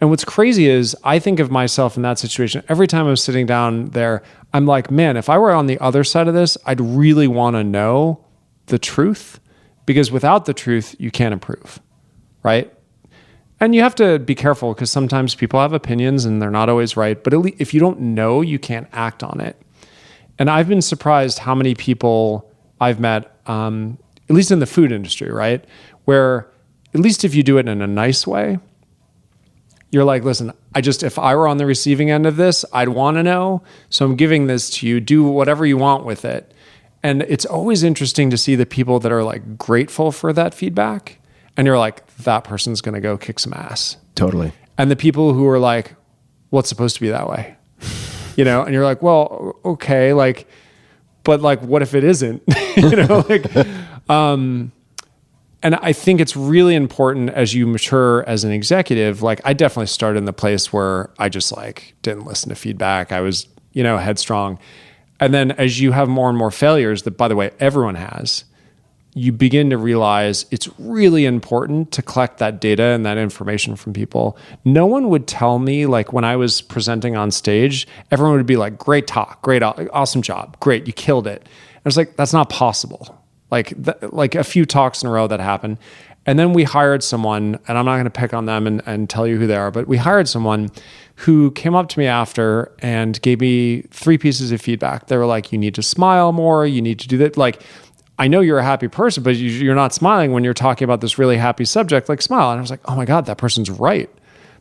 H: And what's crazy is I think of myself in that situation. Every time I'm sitting down there, I'm like, man, if I were on the other side of this, I'd really want to know the truth, because without the truth, you can't improve, right? And you have to be careful because sometimes people have opinions and they're not always right. But at least if you don't know, you can't act on it. And I've been surprised how many people I've met, at least in the food industry, right? Where at least if you do it in a nice way, you're like, listen, if I were on the receiving end of this, I'd want to know. So I'm giving this to you, do whatever you want with it. And it's always interesting to see the people that are like grateful for that feedback. And you're like, that person's going to go kick some ass.
G: Totally.
H: And the people who are like, what's supposed to be that way? And you're like, well, okay. Like, but like, what if it isn't? And I think it's really important as you mature as an executive. Like, I definitely started in the place where I just like didn't listen to feedback. I was, headstrong. And then as you have more and more failures that, by the way, everyone has, you begin to realize it's really important to collect that data and that information from people. No one would tell me, like when I was presenting on stage, everyone would be like, great talk, great, awesome job, great, you killed it. I was like, that's not possible. Like a few talks in a row that happened. And then we hired someone, and I'm not going to pick on them and tell you who they are, but we hired someone who came up to me after and gave me 3 pieces of feedback. They were like, you need to smile more, you need to do that. Like, I know you're a happy person, but you're not smiling when you're talking about this really happy subject, like smile. And I was like, oh my God, that person's right.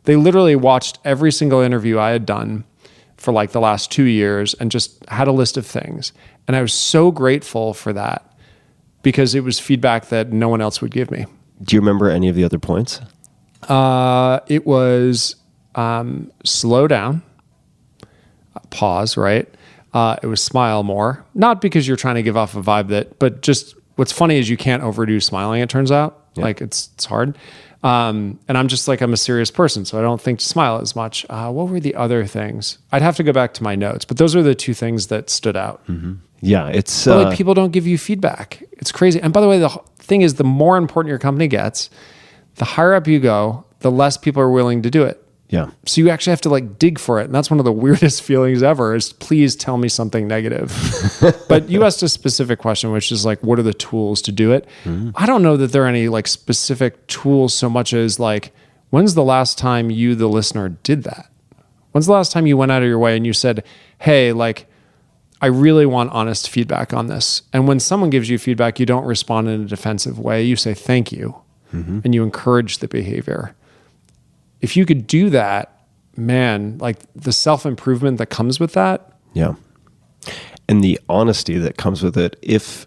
H: They literally watched every single interview I had done for like the last 2 years and just had a list of things. And I was so grateful for that because it was feedback that no one else would give me.
G: Do you remember any of the other points?
H: It was slow down, pause, right? It was smile more, not because you're trying to give off a vibe but just what's funny is you can't overdo smiling. It turns out like it's hard. And I'm just like, I'm a serious person, so I don't think to smile as much. What were the other things? I'd have to go back to my notes, but those are the 2 things that stood out.
G: Mm-hmm. Yeah. It's
H: but like people don't give you feedback. It's crazy. And by the way, the thing is the more important your company gets, the higher up you go, the less people are willing to do it.
G: Yeah.
H: So you actually have to like dig for it. And that's one of the weirdest feelings ever is please tell me something negative. But you asked a specific question, which is like, what are the tools to do it? I don't know that there are any like specific tools so much as like, when's the last time you, the listener, did that? When's the last time you went out of your way and you said, hey, like, I really want honest feedback on this. And when someone gives you feedback, you don't respond in a defensive way. You say, thank you. And you encourage the behavior. If you could do that, man, like the self-improvement that comes with that.
G: Yeah. And the honesty that comes with it, if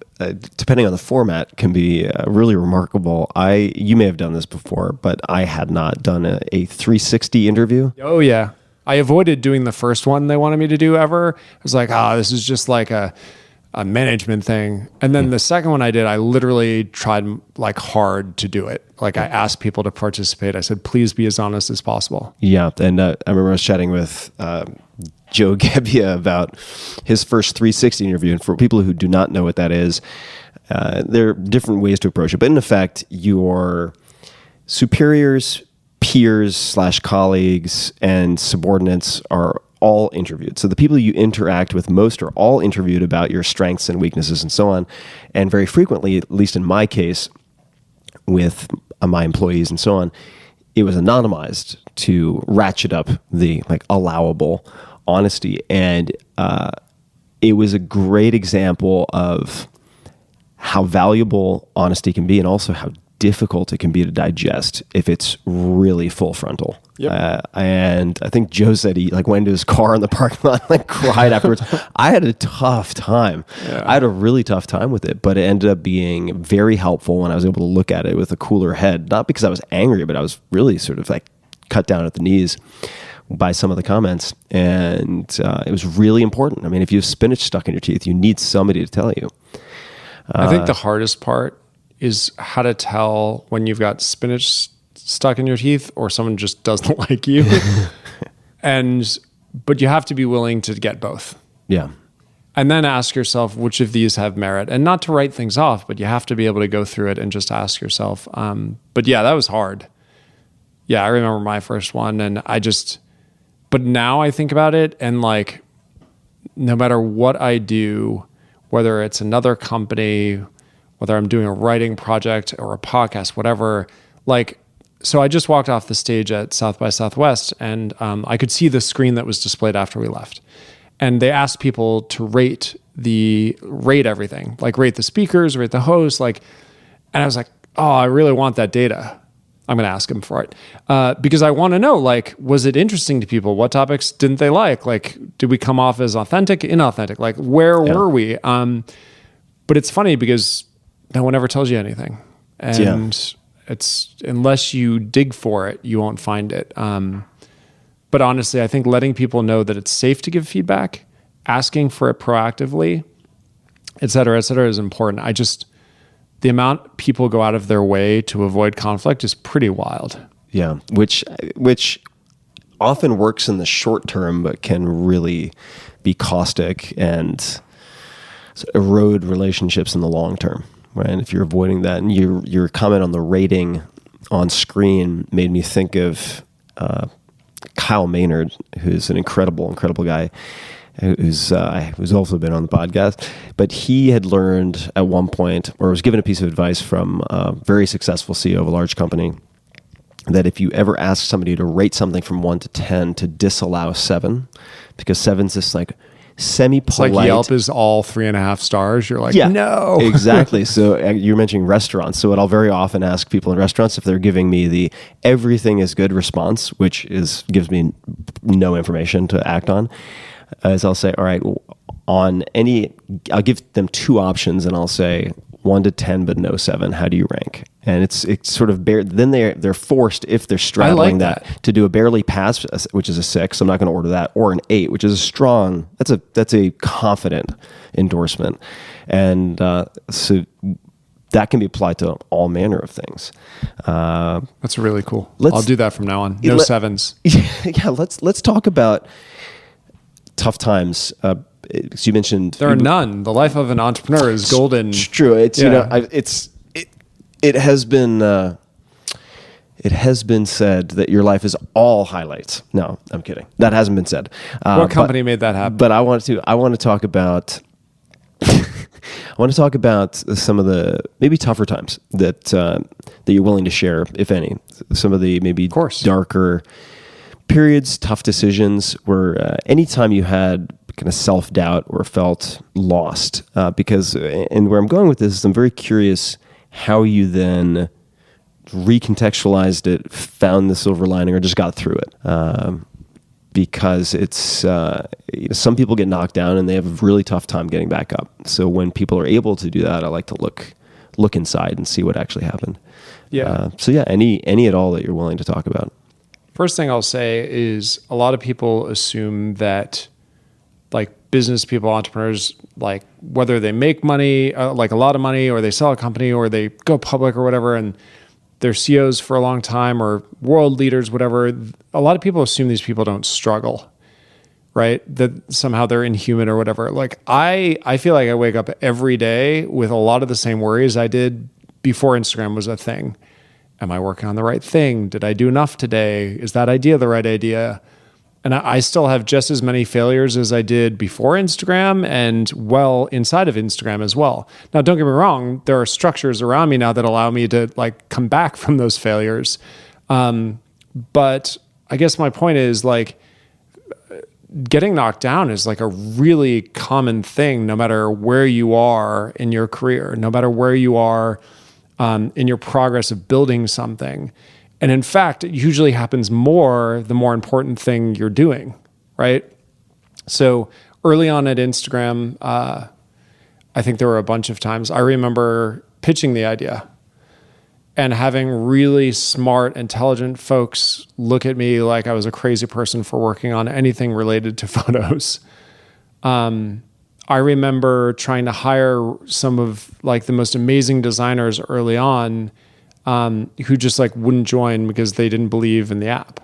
G: depending on the format, can be really remarkable. You may have done this before, but I had not done a 360 interview.
H: Oh yeah. I avoided doing the first one they wanted me to do ever. I was like, this is just like a management thing. And then the second one I did, I literally tried like hard to do it. Like I asked people to participate. I said, please be as honest as possible.
G: Yeah. And I remember I was chatting with Joe Gebbia about his first 360 interview. And for people who do not know what that is, there are different ways to approach it. But in effect, your superiors, peers / colleagues, and subordinates are all interviewed. So the people you interact with most are all interviewed about your strengths and weaknesses and so on. And very frequently, at least in my case, with my employees and so on, it was anonymized to ratchet up the like allowable honesty. And it was a great example of how valuable honesty can be and also how difficult it can be to digest if it's really full frontal.
H: Yep.
G: And I think Joe said he like went into his car in the parking lot, like cried afterwards. I had a tough time.
H: Yeah.
G: I had a really tough time with it, but it ended up being very helpful when I was able to look at it with a cooler head. Not because I was angry, but I was really sort of like cut down at the knees by some of the comments. And it was really important. I mean, if you have spinach stuck in your teeth, you need somebody to tell you.
H: I think the hardest part is how to tell when you've got spinach stuck in your teeth or someone just doesn't like you. But you have to be willing to get both.
G: Yeah.
H: And then ask yourself which of these have merit, and not to write things off, but you have to be able to go through it and just ask yourself. But yeah, that was hard. Yeah. I remember my first one but now I think about it and like, no matter what I do, whether it's another company, whether I'm doing a writing project or a podcast, whatever, like, so I just walked off the stage at South by Southwest and I could see the screen that was displayed after we left. And they asked people to rate everything, like rate the speakers, rate the host, like, and I was like, oh, I really want that data. I'm going to ask them for it because I want to know, like, was it interesting to people? What topics didn't they like? Like, did we come off as authentic, inauthentic? Like, where were we? But it's funny because no one ever tells you anything. And it's unless you dig for it, you won't find it. But honestly, I think letting people know that it's safe to give feedback, asking for it proactively, et cetera, is important. The amount people go out of their way to avoid conflict is pretty wild.
G: Yeah. Which often works in the short term, but can really be caustic and erode relationships in the long term. Right? And if you're avoiding that, and your comment on the rating on screen made me think of Kyle Maynard, who's an incredible guy, who's also been on the podcast. But he had learned at one point, or was given a piece of advice from a very successful CEO of a large company, that if you ever ask somebody to rate something from 1 to 10, to disallow 7, because 7's this like semi-polite.
H: It's like Yelp is all 3.5 stars. You're like,
G: yeah,
H: no.
G: Exactly. So you're mentioning restaurants. So what I'll very often ask people in restaurants, if they're giving me the everything is good response, which gives me no information to act on, is I'll say, all right, I'll give them 2 options and I'll say 1 to 10, but no 7. How do you rank? And it's sort of then they're forced, if they're straddling that, to do a barely pass, which is a 6. I'm not going to order that, or an 8, which is a strong. That's a confident endorsement, and so that can be applied to all manner of things.
H: That's really cool. I'll do that from now on. No 7s.
G: Yeah, let's talk about tough times. So you mentioned
H: there are none. The life of an entrepreneur is golden.
G: It's true. It's it has been It has been said that your life is all highlights. No, I'm kidding. That hasn't been said.
H: What company made that happen?
G: But I want to talk about I want to talk about some of the maybe tougher times that you're willing to share, if any. Some of the maybe darker periods, tough decisions, where anytime you had kind of self-doubt or felt lost. Because, and where I'm going with this is I'm very curious how you then recontextualized it, found the silver lining, or just got through it. Because it's some people get knocked down and they have a really tough time getting back up. So when people are able to do that, I like to look inside and see what actually happened.
H: Yeah.
G: Any at all that you're willing to talk about.
H: First thing I'll say is a lot of people assume that like business people, entrepreneurs, like whether they make money, like a lot of money, or they sell a company, or they go public or whatever, and they're CEOs for a long time or world leaders, whatever. A lot of people assume these people don't struggle, right? That somehow they're inhuman or whatever. Like I feel like I wake up every day with a lot of the same worries I did before Instagram was a thing. Am I working on the right thing? Did I do enough today? Is that idea the right idea? And I still have just as many failures as I did before Instagram and well inside of Instagram as well. Now, don't get me wrong. There are structures around me now that allow me to like come back from those failures. But I guess my point is like getting knocked down is like a really common thing, no matter where you are in your career, no matter where you are in your progress of building something. And in fact, it usually happens more the more important thing you're doing, right? So early on at Instagram, I think there were a bunch of times I remember pitching the idea and having really smart, intelligent folks look at me like I was a crazy person for working on anything related to photos. I remember trying to hire some of like the most amazing designers early on who just like wouldn't join because they didn't believe in the app.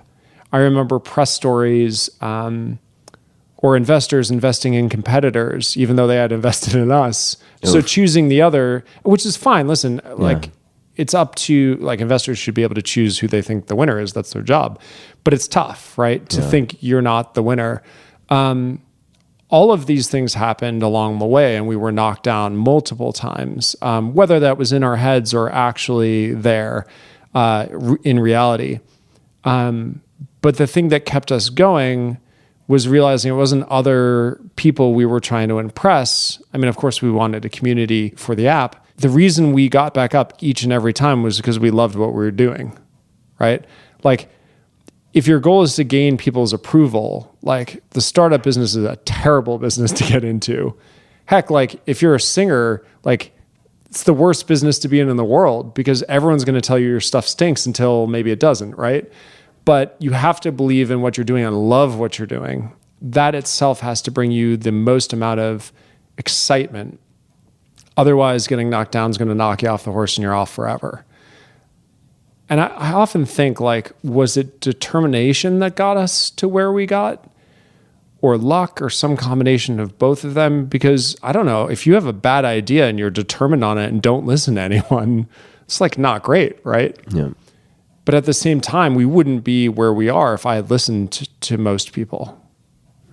H: I remember press stories or investors investing in competitors, even though they had invested in us. Oof. So choosing the other, which is fine. Listen, like it's up to like investors should be able to choose who they think the winner is. That's their job. But it's tough, right? To think you're not the winner. All of these things happened along the way, and we were knocked down multiple times, whether that was in our heads or actually there in reality. But the thing that kept us going was realizing it wasn't other people we were trying to impress. I mean, of course, we wanted a community for the app. The reason we got back up each and every time was because we loved what we were doing, right? Like, if your goal is to gain people's approval, like the startup business is a terrible business to get into. Heck, like if you're a singer, like it's the worst business to be in the world because everyone's going to tell you your stuff stinks until maybe it doesn't, right? But you have to believe in what you're doing and love what you're doing. That itself has to bring you the most amount of excitement. Otherwise, getting knocked down is going to knock you off the horse and you're off forever. And I often think, like, was it determination that got us to where we got? Or luck or some combination of both of them? Because, I don't know, if you have a bad idea and you're determined on it and don't listen to anyone, it's, like, not great, right?
G: Yeah.
H: But at the same time, we wouldn't be where we are if I had listened to most people.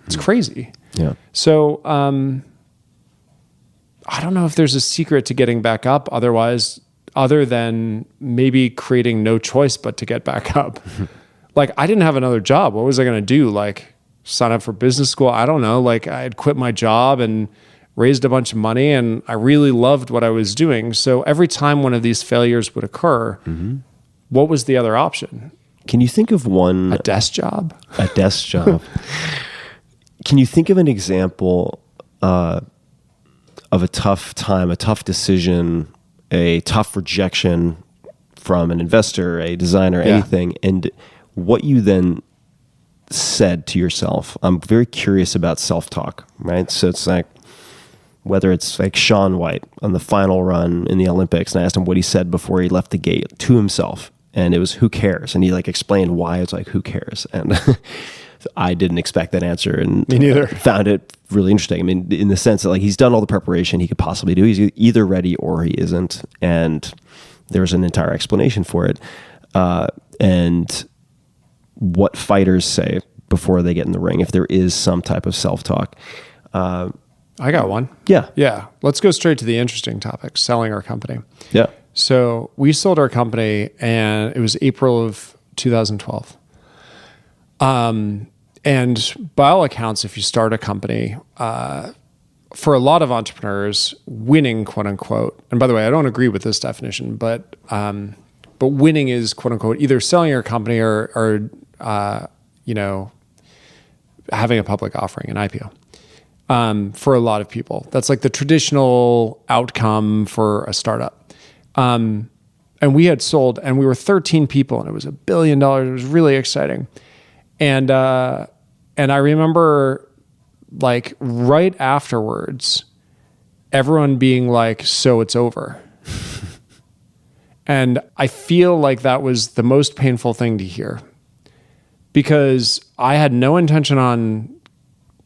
H: It's crazy.
G: Yeah.
H: So, I don't know if there's a secret to getting back up other than maybe creating no choice but to get back up. Like, I didn't have another job. What was I going to do? Like, sign up for business school? I don't know. Like, I had quit my job and raised a bunch of money, and I really loved what I was doing. So every time one of these failures would occur, what was the other option?
G: Can you think of one?
H: A desk job?
G: A desk job. Can you think of an example of a tough time, a tough decision, a tough rejection from an investor, a designer, anything, and what you then said to yourself? I'm very curious about self-talk, right? So it's like, whether it's like Shaun White on the final run in the Olympics, and I asked him what he said before he left the gate to himself, and it was, who cares? And he like explained why. It's like, who cares? And I didn't expect that answer, and
H: me neither.
G: Found it really interesting. I mean, in the sense that like he's done all the preparation he could possibly do. He's either ready or he isn't, and there's an entire explanation for it. and what fighters say before they get in the ring, if there is some type of self-talk.
H: I got one.
G: Yeah.
H: Yeah. Let's go straight to the interesting topic, selling our company.
G: Yeah.
H: So we sold our company and it was April of 2012. And by all accounts, if you start a company, for a lot of entrepreneurs, winning, quote unquote, and by the way, I don't agree with this definition, but winning is, quote unquote, either selling your company or having a public offering, an IPO. For a lot of people, that's like the traditional outcome for a startup. And we had sold, and we were 13 people, and it was $1 billion. It was really exciting. And I remember, like, right afterwards, everyone being like, "So it's over." And I feel like that was the most painful thing to hear, because I had no intention on,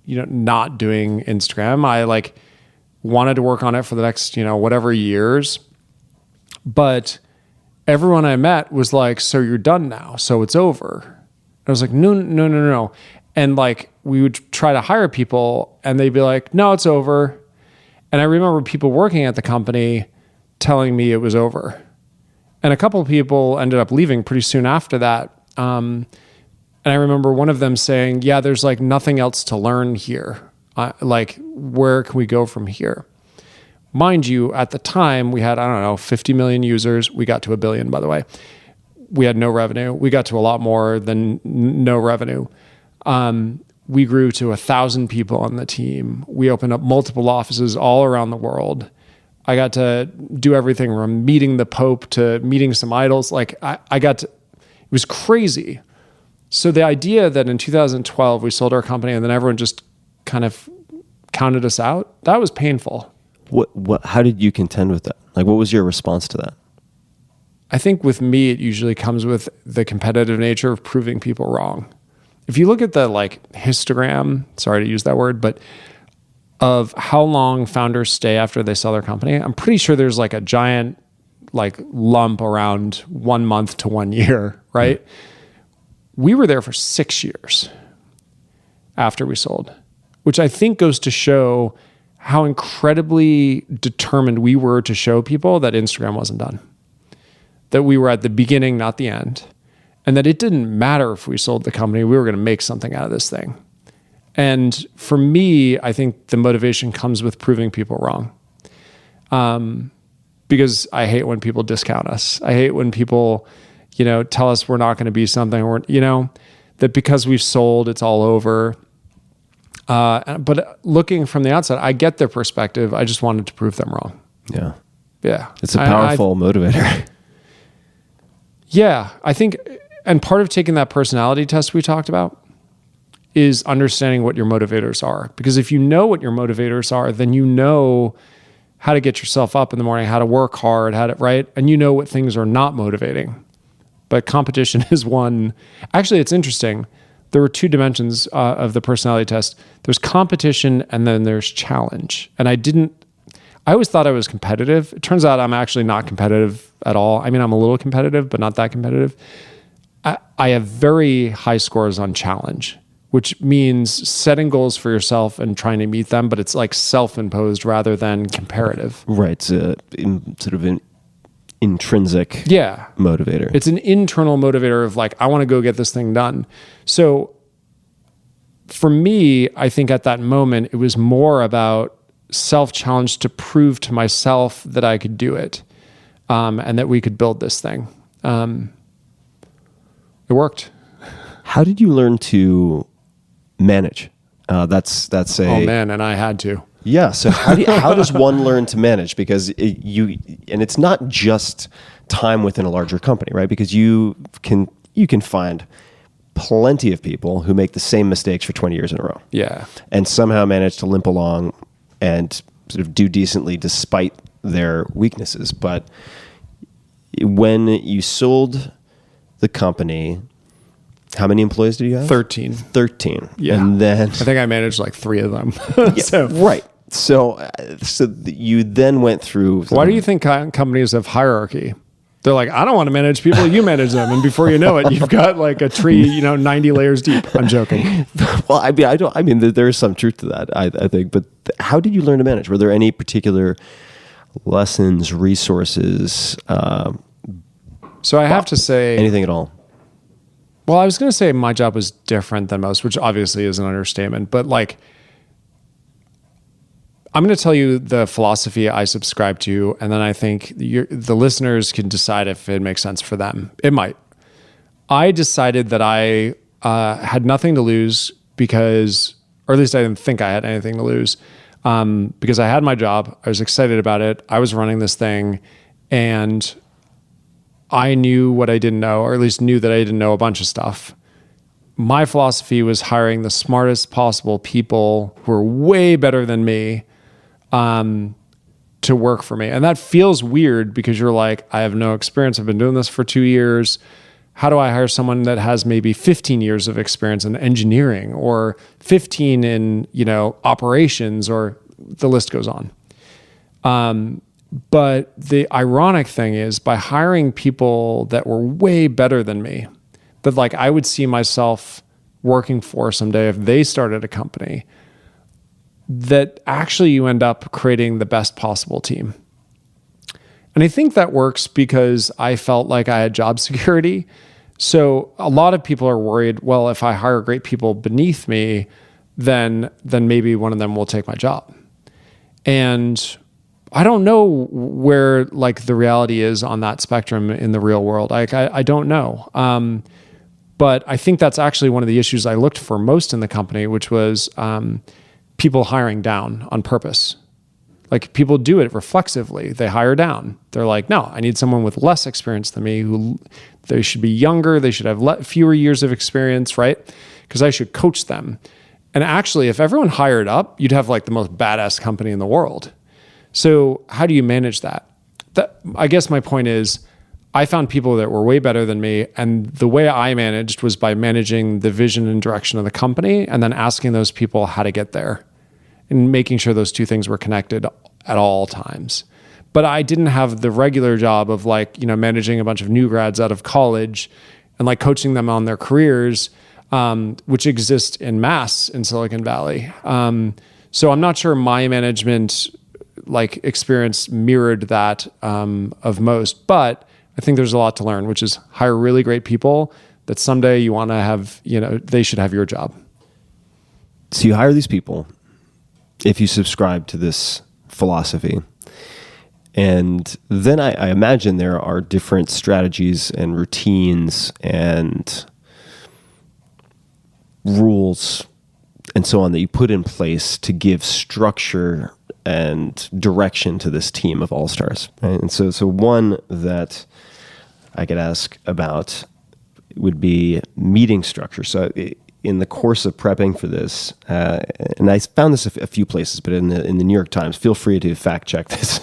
H: not doing Instagram. I like wanted to work on it for the next, whatever years. But everyone I met was like, "So you're done now. So it's over." I was like, no. And like, we would try to hire people and they'd be like, "No, it's over." And I remember people working at the company telling me it was over. And a couple of people ended up leaving pretty soon after that. And I remember one of them saying, "Yeah, there's like nothing else to learn here. Like, where can we go from here?" Mind you, at the time we had, 50 million users. We got to 1 billion, by the way. We had no revenue. We got to a lot more than no revenue. We grew to 1,000 people on the team. We opened up multiple offices all around the world. I got to do everything from meeting the Pope to meeting some idols. Like it was crazy. So the idea that in 2012 we sold our company and then everyone just kind of counted us out, that was painful.
G: How did you contend with that? Like, what was your response to that?
H: I think with me, it usually comes with the competitive nature of proving people wrong. If you look at the histogram, sorry to use that word, but of how long founders stay after they sell their company, I'm pretty sure there's like a giant lump around 1 month to 1 year, right? We were there for 6 years after we sold, which I think goes to show how incredibly determined we were to show people that Instagram wasn't done. That we were at the beginning, not the end. And that it didn't matter if we sold the company, we were going to make something out of this thing. And for me, I think the motivation comes with proving people wrong. Because I hate when people discount us. I hate when people, tell us we're not going to be something, or, that because we've sold, it's all over. But looking from the outside, I get their perspective. I just wanted to prove them wrong.
G: Yeah.
H: Yeah.
G: It's a powerful motivator.
H: Yeah, I think, and part of taking that personality test we talked about is understanding what your motivators are. Because if you know what your motivators are, then you know how to get yourself up in the morning, how to work hard, right? And you know what things are not motivating. But competition is one. Actually, it's interesting. There were 2 dimensions of the personality test. There's competition and then there's challenge. And I always thought I was competitive. It turns out I'm actually not competitive at all. I mean, I'm a little competitive, but not that competitive. I have very high scores on challenge, which means setting goals for yourself and trying to meet them, but it's like self-imposed rather than comparative.
G: Right. It's sort of an intrinsic motivator.
H: It's an internal motivator of like, I want to go get this thing done. So for me, I think at that moment, it was more about self-challenge to prove to myself that I could do it, and that we could build this thing. It worked.
G: How did you learn to manage? That's a...
H: Oh man, and I had to.
G: Yeah. So how does one learn to manage? Because it's not just time within a larger company, right? Because you can find plenty of people who make the same mistakes for 20 years in a row.
H: Yeah.
G: And somehow manage to limp along and sort of do decently despite their weaknesses. But when you sold the company, how many employees did you have?
H: 13.
G: 13.
H: Yeah.
G: And then
H: I think I managed like 3 of them.
G: Right. So you then went through...
H: Why do you think companies have hierarchy? They're like, I don't want to manage people, you manage them. And before you know it, you've got like a tree, 90 layers deep. I'm joking.
G: Well, I mean, there is some truth to that, I think. But how did you learn to manage? Were there any particular lessons, resources?
H: So I have to say,
G: anything at all?
H: well, I was going to say my job was different than most, which obviously is an understatement. But like, I'm going to tell you the philosophy I subscribe to, and then I think the listeners can decide if it makes sense for them. It might. I decided that I had nothing to lose because, or at least I didn't think I had anything to lose, because I had my job. I was excited about it. I was running this thing, and I knew what I didn't know, or at least knew that I didn't know a bunch of stuff. My philosophy was hiring the smartest possible people who are way better than me to work for me. And that feels weird because you're like, I have no experience. I've been doing this for 2 years. How do I hire someone that has maybe 15 years of experience in engineering or 15 in, operations, or the list goes on. But the ironic thing is, by hiring people that were way better than me, that like I would see myself working for someday if they started a company, that actually you end up creating the best possible team. And I think that works because I felt like I had job security. So a lot of people are worried, well, if I hire great people beneath me, then maybe one of them will take my job. And I don't know where like the reality is on that spectrum in the real world. I don't know. But I think that's actually one of the issues I looked for most in the company, which was people hiring down on purpose. Like people do it reflexively. They hire down. They're like, no, I need someone with less experience than me. Who they should be younger. They should have fewer years of experience, right? Because I should coach them. And actually, if everyone hired up, you'd have like the most badass company in the world. So how do you manage that? I guess my point is, I found people that were way better than me. And the way I managed was by managing the vision and direction of the company and then asking those people how to get there and making sure those two things were connected at all times. But I didn't have the regular job of like, managing a bunch of new grads out of college and like coaching them on their careers, which exist in mass in Silicon Valley. So I'm not sure my management like experience mirrored that of most, but I think there's a lot to learn, which is hire really great people that someday you want to have, they should have your job.
G: So you hire these people if you subscribe to this philosophy. And then I imagine there are different strategies and routines and rules and so on that you put in place to give structure and direction to this team of all-stars. Right? And so one that I could ask about would be meeting structure. So in the course of prepping for this, and I found this a few places, but in the New York Times, feel free to fact check this.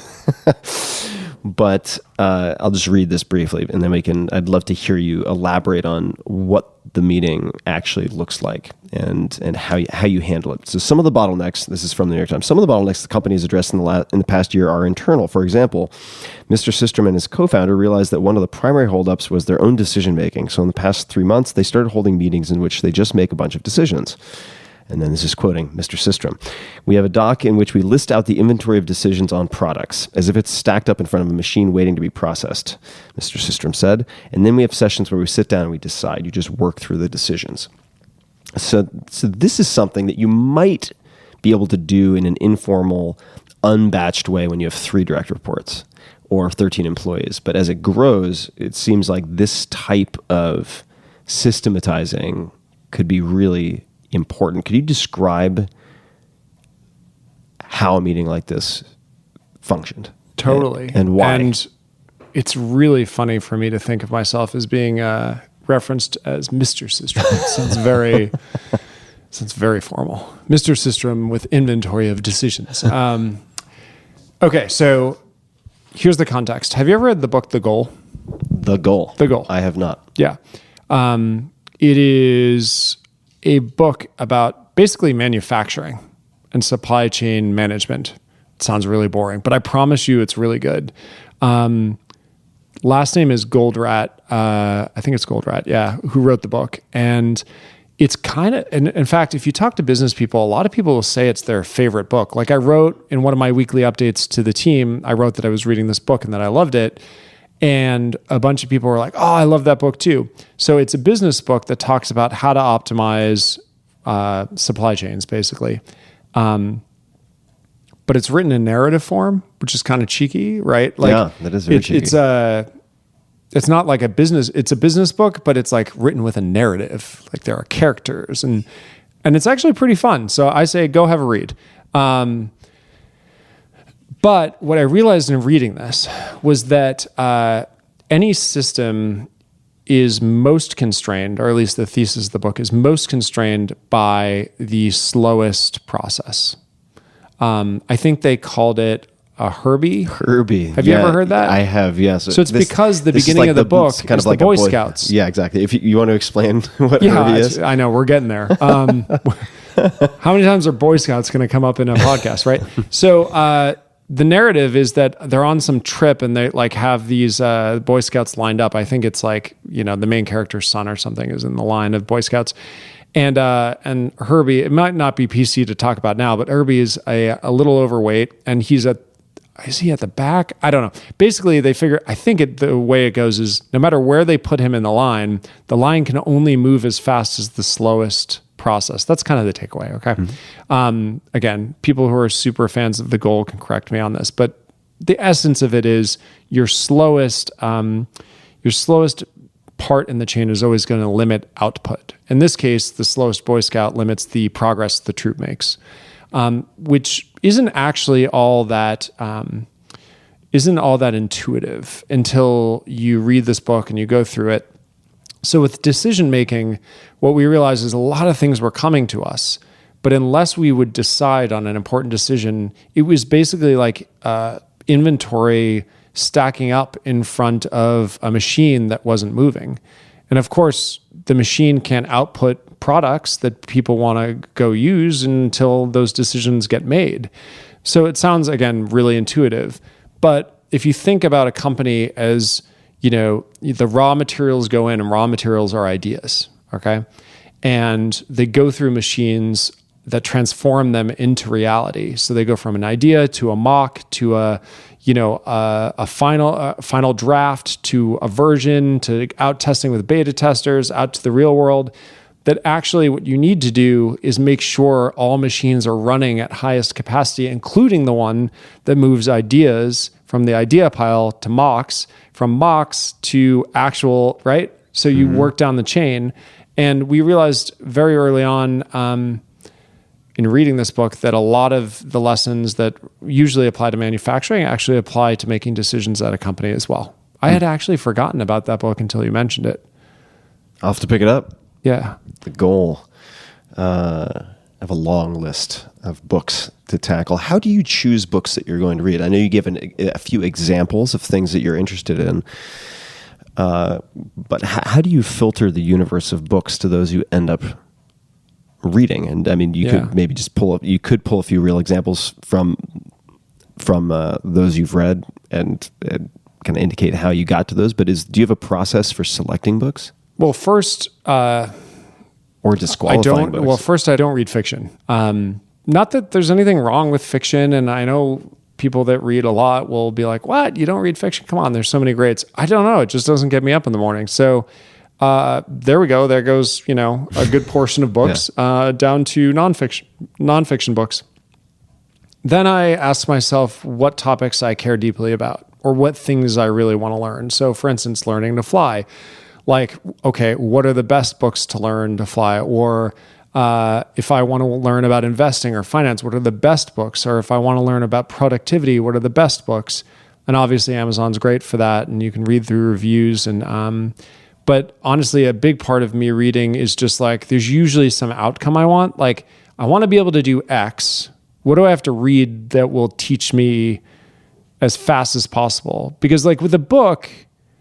G: But I'll just read this briefly, and then I'd love to hear you elaborate on what the meeting actually looks like and how you handle it. So some of the bottlenecks, this is from the New York Times, some of the bottlenecks the company has addressed in the past year are internal. For example, Mr. Systrom and his co-founder realized that one of the primary holdups was their own decision making. So in the past 3 months, they started holding meetings in which they just make a bunch of decisions. And then this is quoting Mr. Systrom. We have a doc in which we list out the inventory of decisions on products as if it's stacked up in front of a machine waiting to be processed, Mr. Systrom said. And then we have sessions where we sit down and we decide. You just work through the decisions. So this is something that you might be able to do in an informal, unbatched way when you have 3 direct reports or 13 employees. But as it grows, it seems like this type of systematizing could be really important. Could you describe how a meeting like this functioned?
H: Totally.
G: And why? And
H: it's really funny for me to think of myself as being referenced as Mr. Systrom. It sounds very formal. Mr. Systrom with inventory of decisions. Okay, so here's the context. Have you ever read the book The Goal?
G: The Goal.
H: The Goal.
G: I have not.
H: Yeah. It is a book about basically manufacturing and supply chain management. It sounds really boring, but I promise you it's really good. last name is Goldrat. I think it's Goldrat. Yeah, who wrote the book. And it's kind of, and in fact, if you talk to business people, a lot of people will say it's their favorite book. Like I wrote in one of my weekly updates to the team, I wrote that I was reading this book and that I loved it. And a bunch of people were like, oh, I love that book too. So it's a business book that talks about how to optimize supply chains, basically. But it's written in narrative form, which is kind of cheeky, right? Like,
G: yeah, that is very cheeky.
H: It's not like it's a business book, but it's like written with a narrative. Like there are characters and it's actually pretty fun. So I say, go have a read. But what I realized in reading this was that any system is most constrained, or at least the thesis of the book is most constrained by the slowest process. I think they called it a Herbie.
G: Have
H: you ever heard that?
G: I have, yes.
H: So it's because the beginning of the book is kind of like the Boy Scouts.
G: Yeah, exactly. If you want to explain what Herbie is.
H: I know, we're getting there. How many times are Boy Scouts going to come up in a podcast, right? So the narrative is that they're on some trip and they like have these Boy Scouts lined up. I think it's like, the main character's son or something is in the line of Boy Scouts. And Herbie, it might not be PC to talk about now, but Herbie is a little overweight and is he at the back? I don't know. Basically, they figure, I think the way it goes is no matter where they put him in the line can only move as fast as the slowest process. That's kind of the takeaway, okay? Mm-hmm. Again, people who are super fans of the goal can correct me on this, but the essence of it is your slowest part in the chain is always going to limit output. In this case, the slowest Boy Scout limits the progress the troop makes, which isn't actually all that intuitive until you read this book and you go through it. So with decision making, what we realize is a lot of things were coming to us, but unless we would decide on an important decision, it was basically like inventory stacking up in front of a machine that wasn't moving. And of course, the machine can't output products that people want to go use until those decisions get made. So it sounds, again, really intuitive. But if you think about a company as, the raw materials go in and raw materials are ideas, okay? And they go through machines that transform them into reality. So they go from an idea to a mock to a final draft to a version to out testing with beta testers out to the real world. That actually what you need to do is make sure all machines are running at highest capacity, including the one that moves ideas from the idea pile to mocks, from mocks to actual, right? So you work down the chain. And we realized very early on in reading this book that a lot of the lessons that usually apply to manufacturing actually apply to making decisions at a company as well. I had actually forgotten about that book until you mentioned it.
G: I'll have to pick it up.
H: Yeah.
G: The goal. I have a long list of books to tackle. How do you choose books that you're going to read? I know you give a few examples of things that you're interested in. But how do you filter the universe of books to those you end up reading? And I mean, you could maybe just pull a few real examples from those you've read and kind of indicate how you got to those. But do you have a process for selecting books?
H: Well, first,
G: or disqualifying books?
H: Well, first, I don't read fiction. Not that there's anything wrong with fiction, and I know people that read a lot will be like, "What? You don't read fiction? Come on, there's so many greats." I don't know. It just doesn't get me up in the morning. So there we go. There goes a good portion of books down to nonfiction books. Then I ask myself what topics I care deeply about, or what things I really want to learn. So, for instance, learning to fly. Like, okay, what are the best books to learn to fly? Or if I want to learn about investing or finance, what are the best books? Or if I want to learn about productivity, what are the best books? And obviously Amazon's great for that, and you can read through reviews. And but honestly, a big part of me reading is just like, there's usually some outcome I want. Like, I want to be able to do X. What do I have to read that will teach me as fast as possible? Because like with a book,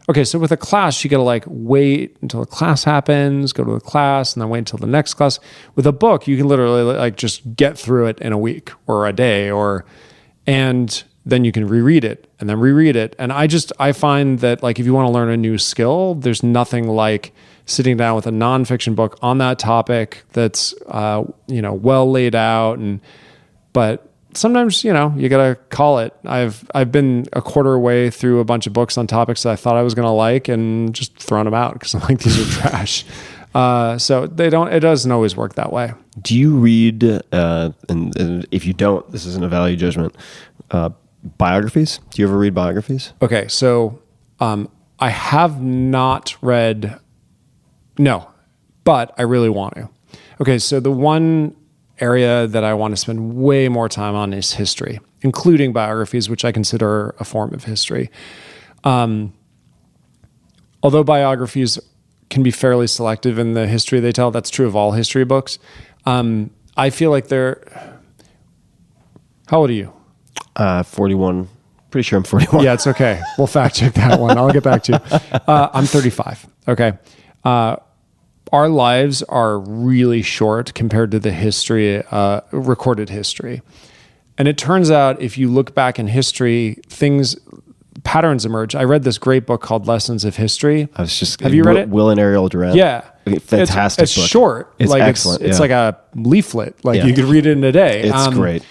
H: okay, so with a class, you got to like wait until the class happens, go to the class, and then wait until the next class. With a book, you can literally like just get through it in a week or a day, and then you can reread it and then reread it. And I find that like if you want to learn a new skill, there's nothing like sitting down with a nonfiction book on that topic that's well laid out. But sometimes you gotta call it. I've been a quarter way through a bunch of books on topics that I thought I was gonna like and just thrown them out because I'm like, these are trash. So it doesn't always work that way.
G: Do you read, and if you don't, this isn't a value judgment, biographies? Do you ever read biographies?
H: Okay, so I have not read, no, but I really want to. Okay, so the one area that I want to spend way more time on is history, including biographies, which I consider a form of history. Although biographies can be fairly selective in the history they tell, that's true of all history books. I feel like they're... How old are you?
G: 41. Pretty sure I'm 41.
H: Yeah, it's okay. We'll fact check that one. I'll get back to you. I'm 35. Okay. Our lives are really short compared to the history, recorded history. And it turns out if you look back in history, patterns emerge. I read this great book called Lessons of History. Have you read it?
G: Will and Ariel Durant.
H: Yeah.
G: Fantastic
H: it's
G: book.
H: Short.
G: It's
H: like
G: excellent.
H: It's like a leaflet. Like you could read it in a day.
G: It's great.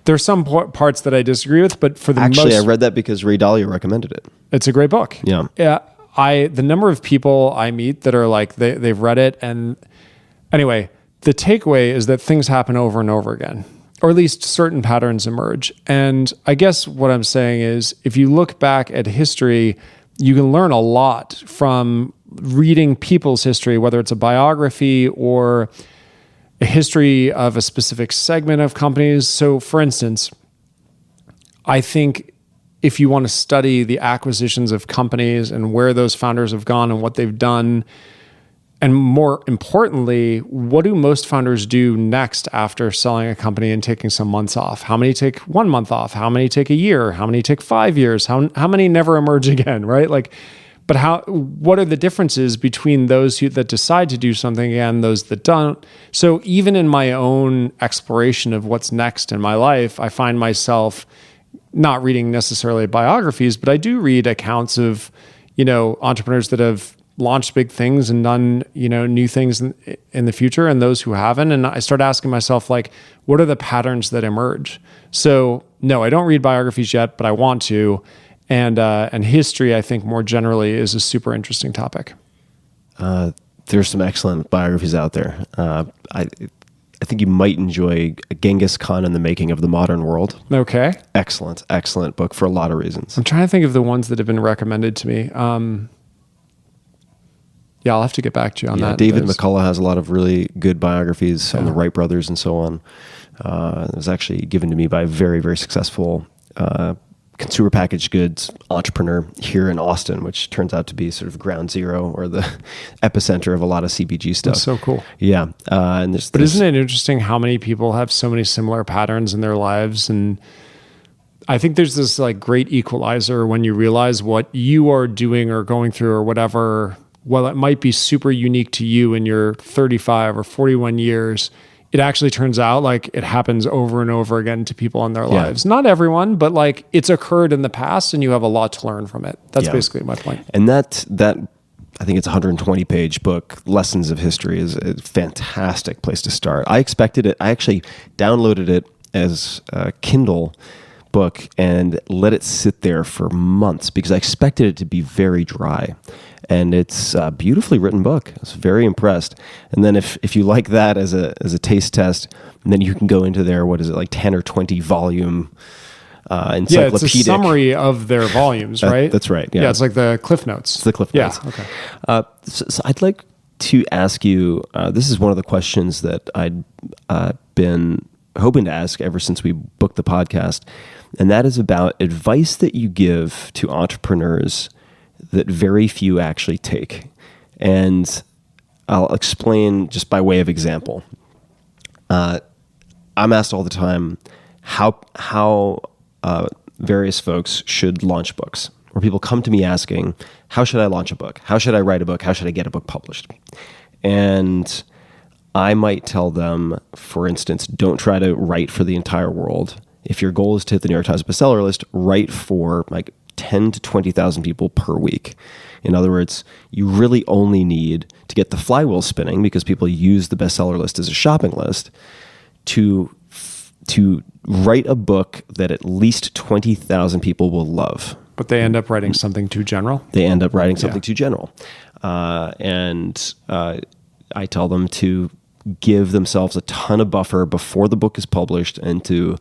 H: There's some parts that I disagree with, but for the
G: Actually, I read that because Ray Dalio recommended it.
H: It's a great book.
G: Yeah.
H: Yeah. The number of people I meet that are like, they've read it. And anyway, the takeaway is that things happen over and over again, or at least certain patterns emerge. And I guess what I'm saying is if you look back at history, you can learn a lot from reading people's history, whether it's a biography or a history of a specific segment of companies. So for instance, I think if you want to study the acquisitions of companies and where those founders have gone and what they've done, and more importantly, what do most founders do next after selling a company and taking some months off? How many take 1 month off? How many take a year? How many take 5 years? How many never emerge again, right? What are the differences between those that decide to do something and those that don't? So even in my own exploration of what's next in my life, I find myself not reading necessarily biographies, but I do read accounts of, entrepreneurs that have launched big things and done, new things in the future, and those who haven't. And I start asking myself, what are the patterns that emerge? So no, I don't read biographies yet, but I want to. And history, I think more generally, is a super interesting topic.
G: There's some excellent biographies out there. I think you might enjoy Genghis Khan and the Making of the Modern World.
H: Okay.
G: Excellent book for a lot of reasons.
H: I'm trying to think of the ones that have been recommended to me. I'll have to get back to you on that.
G: David McCullough has a lot of really good biographies on the Wright brothers and so on. It was actually given to me by a very, very successful consumer packaged goods entrepreneur here in Austin, which turns out to be sort of ground zero or the epicenter of a lot of CPG stuff.
H: That's so cool.
G: Yeah.
H: But isn't it interesting how many people have so many similar patterns in their lives? And I think there's this great equalizer when you realize what you are doing or going through or whatever, while it might be super unique to you in your 35 or 41 years, it actually turns out like it happens over and over again to people in their lives. Not everyone, but it's occurred in the past and you have a lot to learn from it. That's basically my point.
G: And that I think it's a 120-page book, Lessons of History, is a fantastic place to start. I expected it. I actually downloaded it as a Kindle book and let it sit there for months because I expected it to be very dry. And it's a beautifully written book. I was very impressed. And then if you like that as a taste test, then you can go into their, 10 or 20 volume encyclopedic.
H: Yeah, it's a summary of their volumes, right?
G: That's right. Yeah.
H: Yeah, it's like the Cliff Notes.
G: It's the Cliff Notes.
H: Yeah, okay.
G: So I'd like to ask you, this is one of the questions that I'd been hoping to ask ever since we booked the podcast, and that is about advice that you give to entrepreneurs that very few actually take. And I'll explain just by way of example. I'm asked all the time how various folks should launch books, or people come to me asking, how should I launch a book? How should I write a book? How should I get a book published? And I might tell them, for instance, don't try to write for the entire world. if your goal is to hit the New York Times bestseller list, write for like 10 to 20,000 people per week. In other words, you really only need to get the flywheel spinning, because people use the bestseller list as a shopping list, to write a book that at least 20,000 people will love.
H: But they end up writing something too general.
G: They end up writing something too general. I tell them to give themselves a ton of buffer before the book is published, and to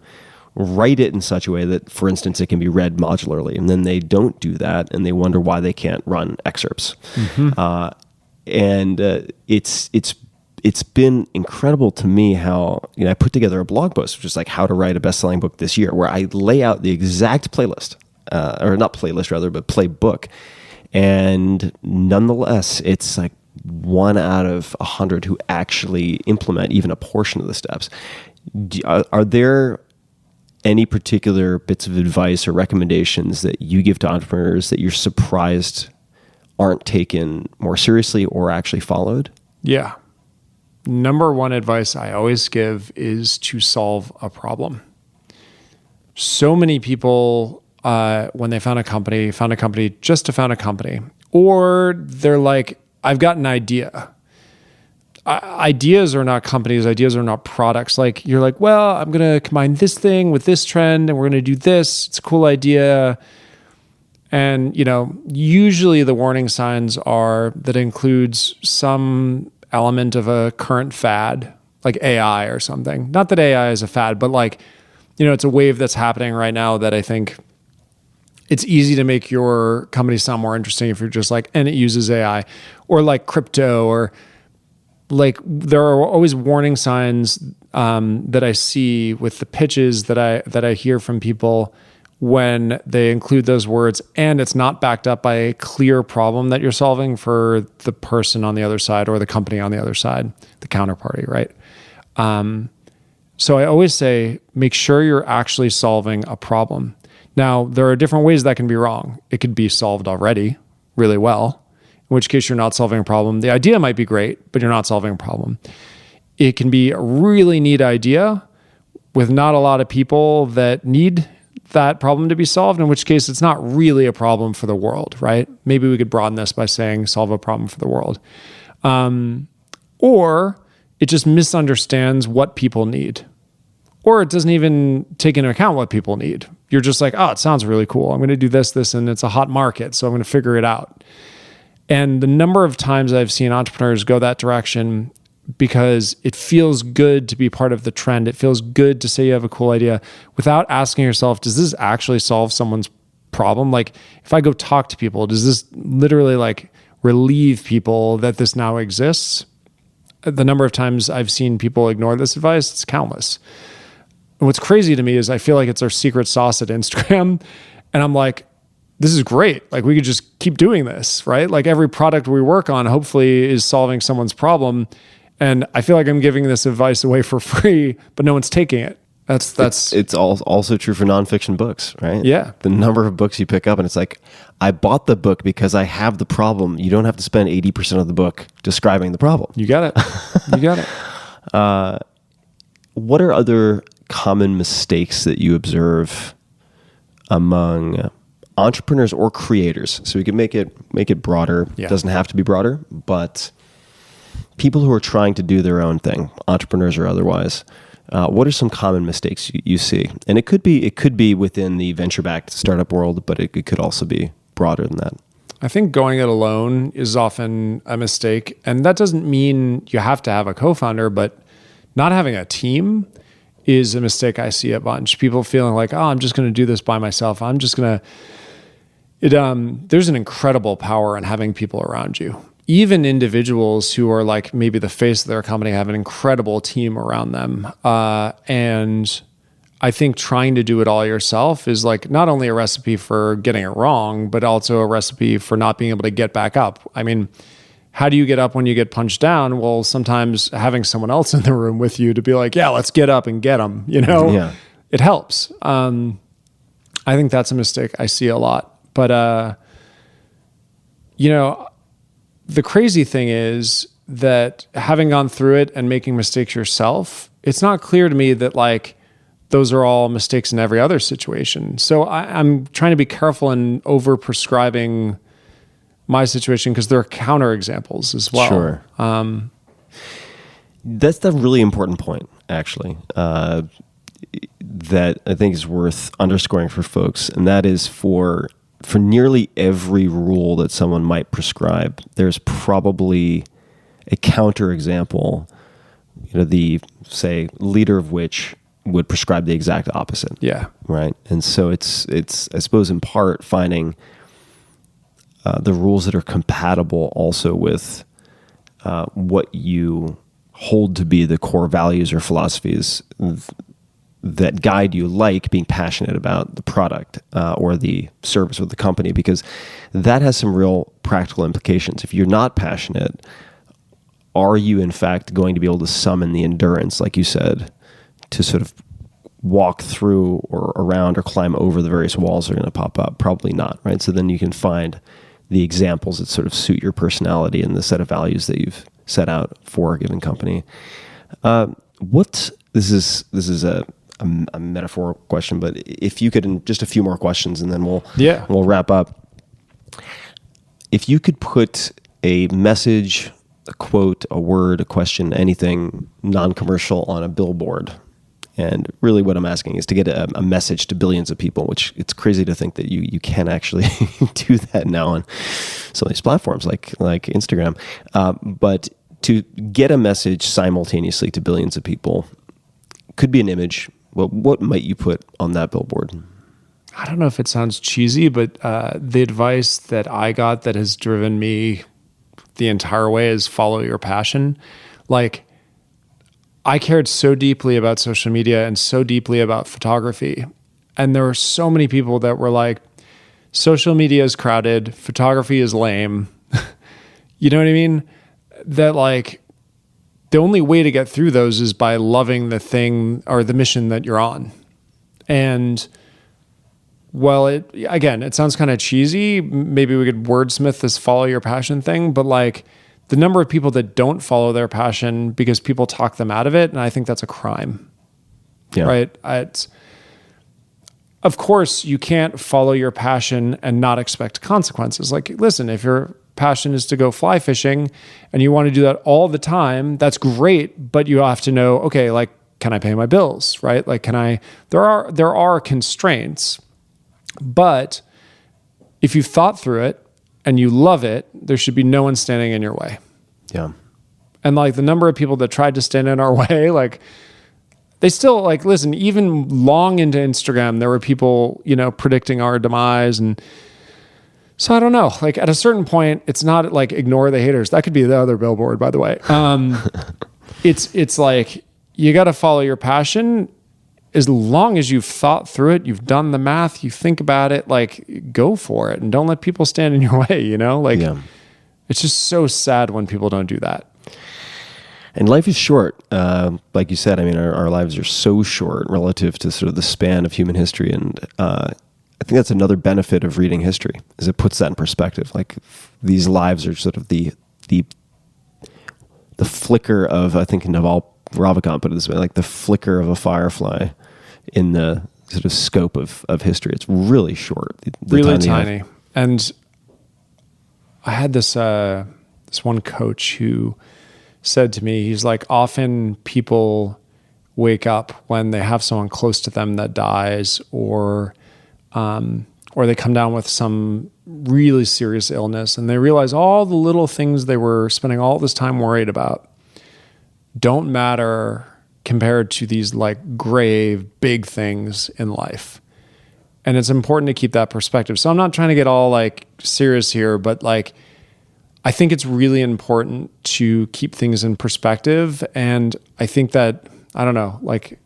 G: write it in such a way that, for instance, it can be read modularly. And then they don't do that, and they wonder why they can't run excerpts. It's been incredible to me how, I put together a blog post, which is like how to write a best-selling book this year, where I lay out the exact playlist, or not playlist rather, but playbook. And nonetheless, it's like 1 out of 100 who actually implement even a portion of the steps. Are there any particular bits of advice or recommendations that you give to entrepreneurs that you're surprised aren't taken more seriously or actually followed?
H: Yeah. Number one advice I always give is to solve a problem. So many people, when they found a company just to found a company, or they're like, I've got an idea. Ideas are not companies. Ideas are not products. Like, you're like, well, I'm going to combine this thing with this trend, and we're going to do this. It's a cool idea. And, usually the warning signs are that it includes some element of a current fad, like AI or something. Not that AI is a fad, but like, it's a wave that's happening right now that I think it's easy to make your company sound more interesting if you're just like, and it uses AI, or like crypto, or like, there are always warning signs that I see with the pitches that I hear from people when they include those words, and it's not backed up by a clear problem that you're solving for the person on the other side, or the company on the other side, the counterparty, right? So I always say, make sure you're actually solving a problem. Now, there are different ways that can be wrong. It could be solved already really well, in which case you're not solving a problem. The idea might be great, but you're not solving a problem. It can be a really neat idea with not a lot of people that need that problem to be solved, in which case it's not really a problem for the world, right? Maybe we could broaden this by saying solve a problem for the world. Or it just misunderstands what people need. Or it doesn't even take into account what people need. You're just like, oh, it sounds really cool. I'm going to do this, and it's a hot market, so I'm going to figure it out. And the number of times I've seen entrepreneurs go that direction because it feels good to be part of the trend. It feels good to say you have a cool idea without asking yourself, does this actually solve someone's problem? Like, if I go talk to people, does this literally like relieve people that this now exists? The number of times I've seen people ignore this advice, it's countless. And what's crazy to me is I feel like it's our secret sauce at Instagram. And I'm like, this is great. Like, we could just keep doing this, right? Like, every product we work on hopefully is solving someone's problem. And I feel like I'm giving this advice away for free, but no one's taking it. It's
G: also true for nonfiction books, right?
H: Yeah.
G: The number of books you pick up, and it's like, I bought the book because I have the problem. You don't have to spend 80% of the book describing the problem.
H: You got it. You got it.
G: What are other common mistakes that you observe among entrepreneurs or creators? So we can make it broader.
H: Yeah.
G: It doesn't have to be broader, but people who are trying to do their own thing, entrepreneurs or otherwise. What are some common mistakes you see? And it could be within the venture-backed startup world, but it could also be broader than that.
H: I think going it alone is often a mistake. And that doesn't mean you have to have a co-founder, but not having a team is a mistake I see a bunch. People feeling like, oh, I'm just going to do this by myself. I'm just going to... there's an incredible power in having people around you. Even individuals who are like maybe the face of their company have an incredible team around them. And I think trying to do it all yourself is like not only a recipe for getting it wrong, but also a recipe for not being able to get back up. I mean, how do you get up when you get punched down? Well, sometimes having someone else in the room with you to be like, yeah, let's get up and get them,
G: Yeah.
H: It helps. I think that's a mistake I see a lot. But, the crazy thing is that having gone through it and making mistakes yourself, it's not clear to me that like those are all mistakes in every other situation. So I'm trying to be careful in over prescribing my situation because there are counterexamples as well.
G: Sure. That's the really important point, actually, that I think is worth underscoring for folks, and that is for nearly every rule that someone might prescribe, there's probably a counterexample, the, say, leader of which would prescribe the exact opposite.
H: Yeah.
G: Right. And so it's I suppose in part finding the rules that are compatible also with what you hold to be the core values or philosophies that guide you, like being passionate about the product or the service or the company, because that has some real practical implications. If you're not passionate, are you in fact going to be able to summon the endurance, like you said, to sort of walk through or around or climb over the various walls that are going to pop up? Probably not, right? So then you can find the examples that sort of suit your personality and the set of values that you've set out for a given company. This is a metaphor question, but if you could, in just a few more questions, and then we'll wrap up. If you could put a message, a quote, a word, a question, anything non-commercial on a billboard, and really what I'm asking is to get a message to billions of people, which it's crazy to think that you can actually do that now on some of these platforms like Instagram. But to get a message simultaneously to billions of people, could be an image. Well, what might you put on that billboard?
H: I don't know if it sounds cheesy, but the advice that I got that has driven me the entire way is follow your passion. Like, I cared so deeply about social media and so deeply about photography. And there were so many people that were like, social media is crowded, photography is lame. You know what I mean? That like, the only way to get through those is by loving the thing or the mission that you're on. And well, it sounds kind of cheesy. Maybe we could wordsmith this follow your passion thing, but like the number of people that don't follow their passion because people talk them out of it, and I think that's a crime. Yeah. Right? Of course, you can't follow your passion and not expect consequences. Like, listen, if your passion is to go fly fishing and you want to do that all the time, that's great, but you have to know, okay, like, can I pay my bills, right? Like, there are constraints, but if you've thought through it and you love it, there should be no one standing in your way.
G: Yeah.
H: And like the number of people that tried to stand in our way, like they still like, listen, even long into Instagram, there were people, predicting our demise. And so I don't know, like at a certain point, it's not like ignore the haters. That could be the other billboard, by the way. It's like, you got to follow your passion. As long as you've thought through it, you've done the math, you think about it, like go for it and don't let people stand in your way, Like It's just so sad when people don't do that.
G: And life is short. Like you said, I mean, our lives are so short relative to sort of the span of human history. And I think that's another benefit of reading history, is it puts that in perspective. Like these lives are sort of the flicker of, I think Naval Ravikant put it this way, like the flicker of a firefly in the sort of scope of history. It's really short.
H: Really tiny. And I had this one coach who said to me, he's like, often people wake up when they have someone close to them that dies, or they come down with some really serious illness and they realize all the little things they were spending all this time worried about don't matter compared to these like grave, big things in life. And it's important to keep that perspective. So I'm not trying to get all like serious here, but like, I think it's really important to keep things in perspective. And I think that, I don't know, like,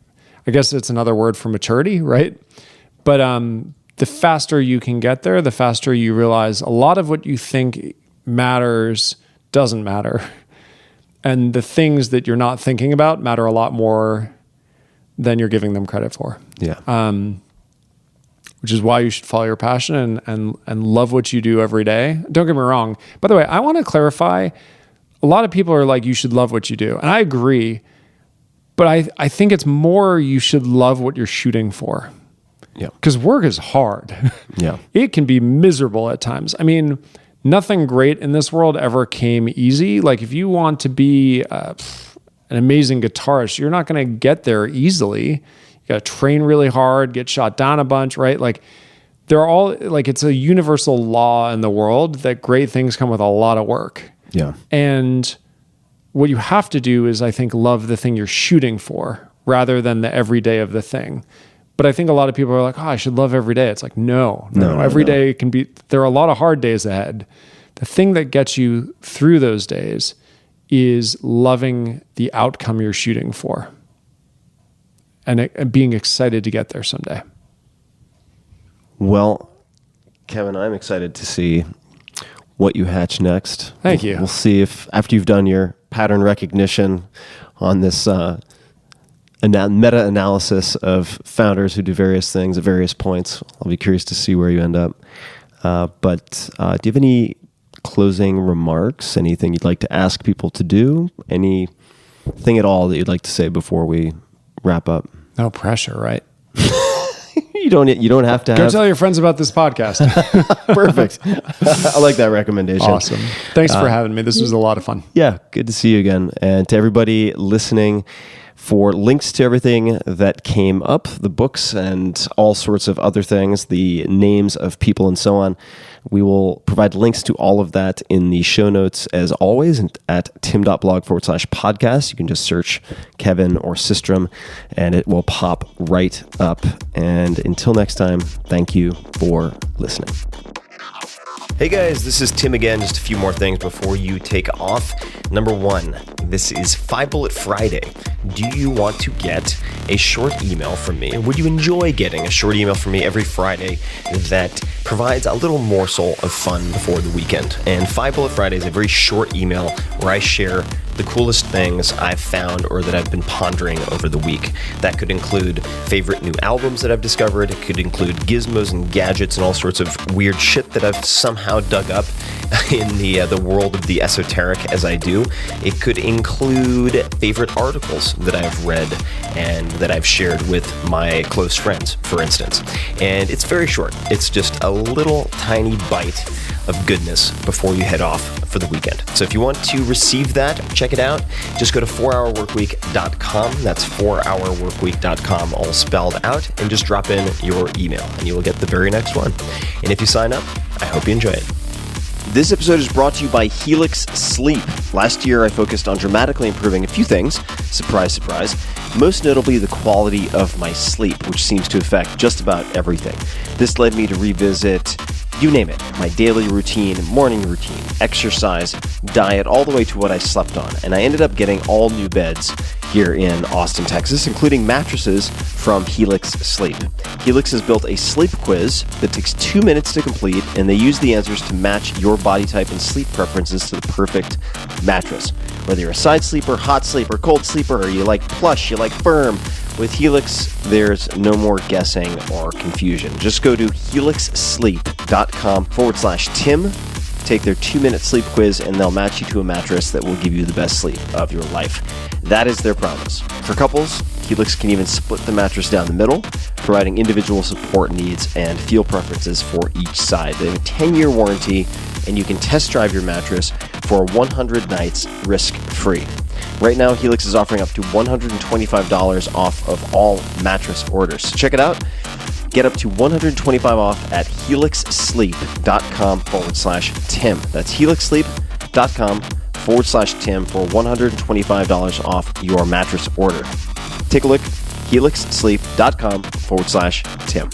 H: I guess it's another word for maturity, right? But the faster you can get there, the faster you realize a lot of what you think matters doesn't matter. And the things that you're not thinking about matter a lot more than you're giving them credit for.
G: Yeah.
H: Which is why you should follow your passion and love what you do every day. Don't get me wrong. By the way, I want to clarify, a lot of people are like, you should love what you do. And I agree. But I think it's more you should love what you're shooting for.
G: Yeah.
H: Because work is hard.
G: Yeah.
H: It can be miserable at times. I mean, nothing great in this world ever came easy. Like if you want to be an amazing guitarist, you're not going to get there easily. You got to train really hard, get shot down a bunch, right? Like they're all like, it's a universal law in the world that great things come with a lot of work.
G: Yeah.
H: And what you have to do is, I think, love the thing you're shooting for rather than the everyday of the thing. But I think a lot of people are like, oh, I should love every day. It's like, no. Every day can be, there are a lot of hard days ahead. The thing that gets you through those days is loving the outcome you're shooting for and being excited to get there someday.
G: Well, Kevin, I'm excited to see what you hatch next.
H: Thank you.
G: We'll see if after you've done your pattern recognition on this meta-analysis of founders who do various things at various points, I'll be curious to see where you end up. But do you have any closing remarks? Anything you'd like to ask people to do? Anything at all that you'd like to say before we wrap up?
H: No pressure, right?
G: You don't have to
H: Go
G: have.
H: tell your friends about this podcast.
G: Perfect. I like that recommendation.
H: Awesome. Thanks for having me. This was a lot of fun.
G: Yeah, good to see you again. And to everybody listening, for links to everything that came up, the books and all sorts of other things, the names of people and so on, we will provide links to all of that in the show notes as always at tim.blog/podcast. You can just search Kevin or Systrom and it will pop right up. And until next time, thank you for listening. Hey guys, this is Tim again. Just a few more things before you take off. Number one, this is 5 Bullet Friday. Do you want to get a short email from me? Would you enjoy getting a short email from me every Friday that provides a little morsel of fun before the weekend? And 5 Bullet Friday is a very short email where I share the coolest things I've found or that I've been pondering over the week. That could include favorite new albums that I've discovered. It could include gizmos and gadgets and all sorts of weird shit that I've somehow dug up in the world of the esoteric as I do. It could include favorite articles that I've read and that I've shared with my close friends, for instance. And it's very short. It's just a little tiny bite of goodness before you head off for the weekend. So if you want to receive that, check it out. Just go to 4hourworkweek.com. That's 4hourworkweek.com, all spelled out, and just drop in your email and you will get the very next one. And if you sign up, I hope you enjoy it. This episode is brought to you by Helix Sleep. Last year, I focused on dramatically improving a few things. Surprise, surprise. Most notably, the quality of my sleep, which seems to affect just about everything. This led me to revisit, you name it, my daily routine, morning routine, exercise, diet, all the way to what I slept on. And I ended up getting all new beds here in Austin, Texas, including mattresses from Helix Sleep. Helix has built a sleep quiz that takes 2 minutes to complete, and they use the answers to match your body type and sleep preferences to the perfect mattress. Whether you're a side sleeper, hot sleeper, cold sleeper, or you like plush, you like firm, with Helix, there's no more guessing or confusion. Just go to helixsleep.com/Tim, take their 2-minute sleep quiz, and they'll match you to a mattress that will give you the best sleep of your life. That is their promise. For couples, Helix can even split the mattress down the middle, providing individual support needs and feel preferences for each side. They have a 10-year warranty, and you can test drive your mattress for 100 nights risk-free. Right now, Helix is offering up to $125 off of all mattress orders. So check it out. Get up to $125 off at helixsleep.com/Tim. That's helixsleep.com/Tim for $125 off your mattress order. Take a look, helixsleep.com/Tim.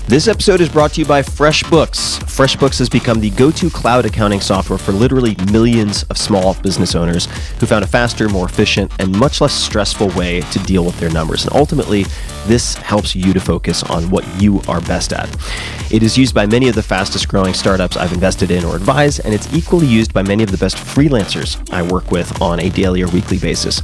G: This episode is brought to you by FreshBooks. FreshBooks has become the go-to cloud accounting software for literally millions of small business owners who found a faster, more efficient, and much less stressful way to deal with their numbers. And ultimately, this helps you to focus on what you are best at. It is used by many of the fastest growing startups I've invested in or advised, and it's equally used by many of the best freelancers I work with on a daily or weekly basis.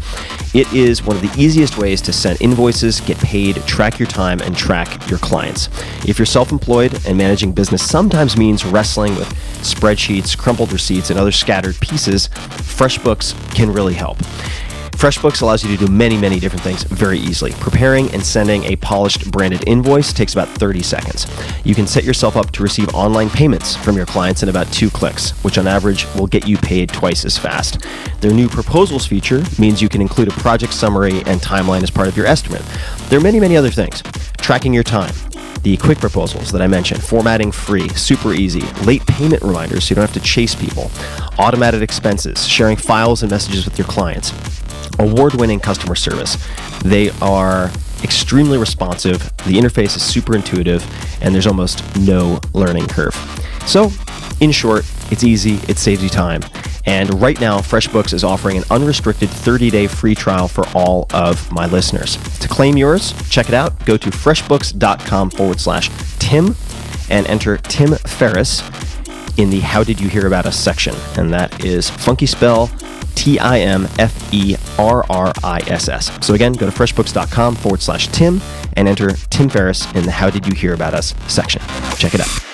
G: It is one of the easiest ways to send invoices, get paid, track your time, and track your clients. If you're self-employed and managing business sometimes means wrestling with spreadsheets, crumpled receipts, and other scattered pieces, FreshBooks can really help. FreshBooks allows you to do many, many different things very easily. Preparing and sending a polished branded invoice takes about 30 seconds. You can set yourself up to receive online payments from your clients in about 2 clicks, which on average will get you paid twice as fast. Their new proposals feature means you can include a project summary and timeline as part of your estimate. There are many, many other things. Tracking your time. The quick proposals that I mentioned, formatting free, super easy, late payment reminders so you don't have to chase people, automated expenses, sharing files and messages with your clients, award-winning customer service. They are extremely responsive, the interface is super intuitive, and there's almost no learning curve. So, in short, it's easy, it saves you time. And right now, FreshBooks is offering an unrestricted 30-day free trial for all of my listeners. To claim yours, check it out. Go to freshbooks.com/Tim and enter Tim Ferriss in the How Did You Hear About Us section. And that is funky spell TIMFERRISS. So again, go to freshbooks.com/Tim and enter Tim Ferriss in the How Did You Hear About Us section. Check it out.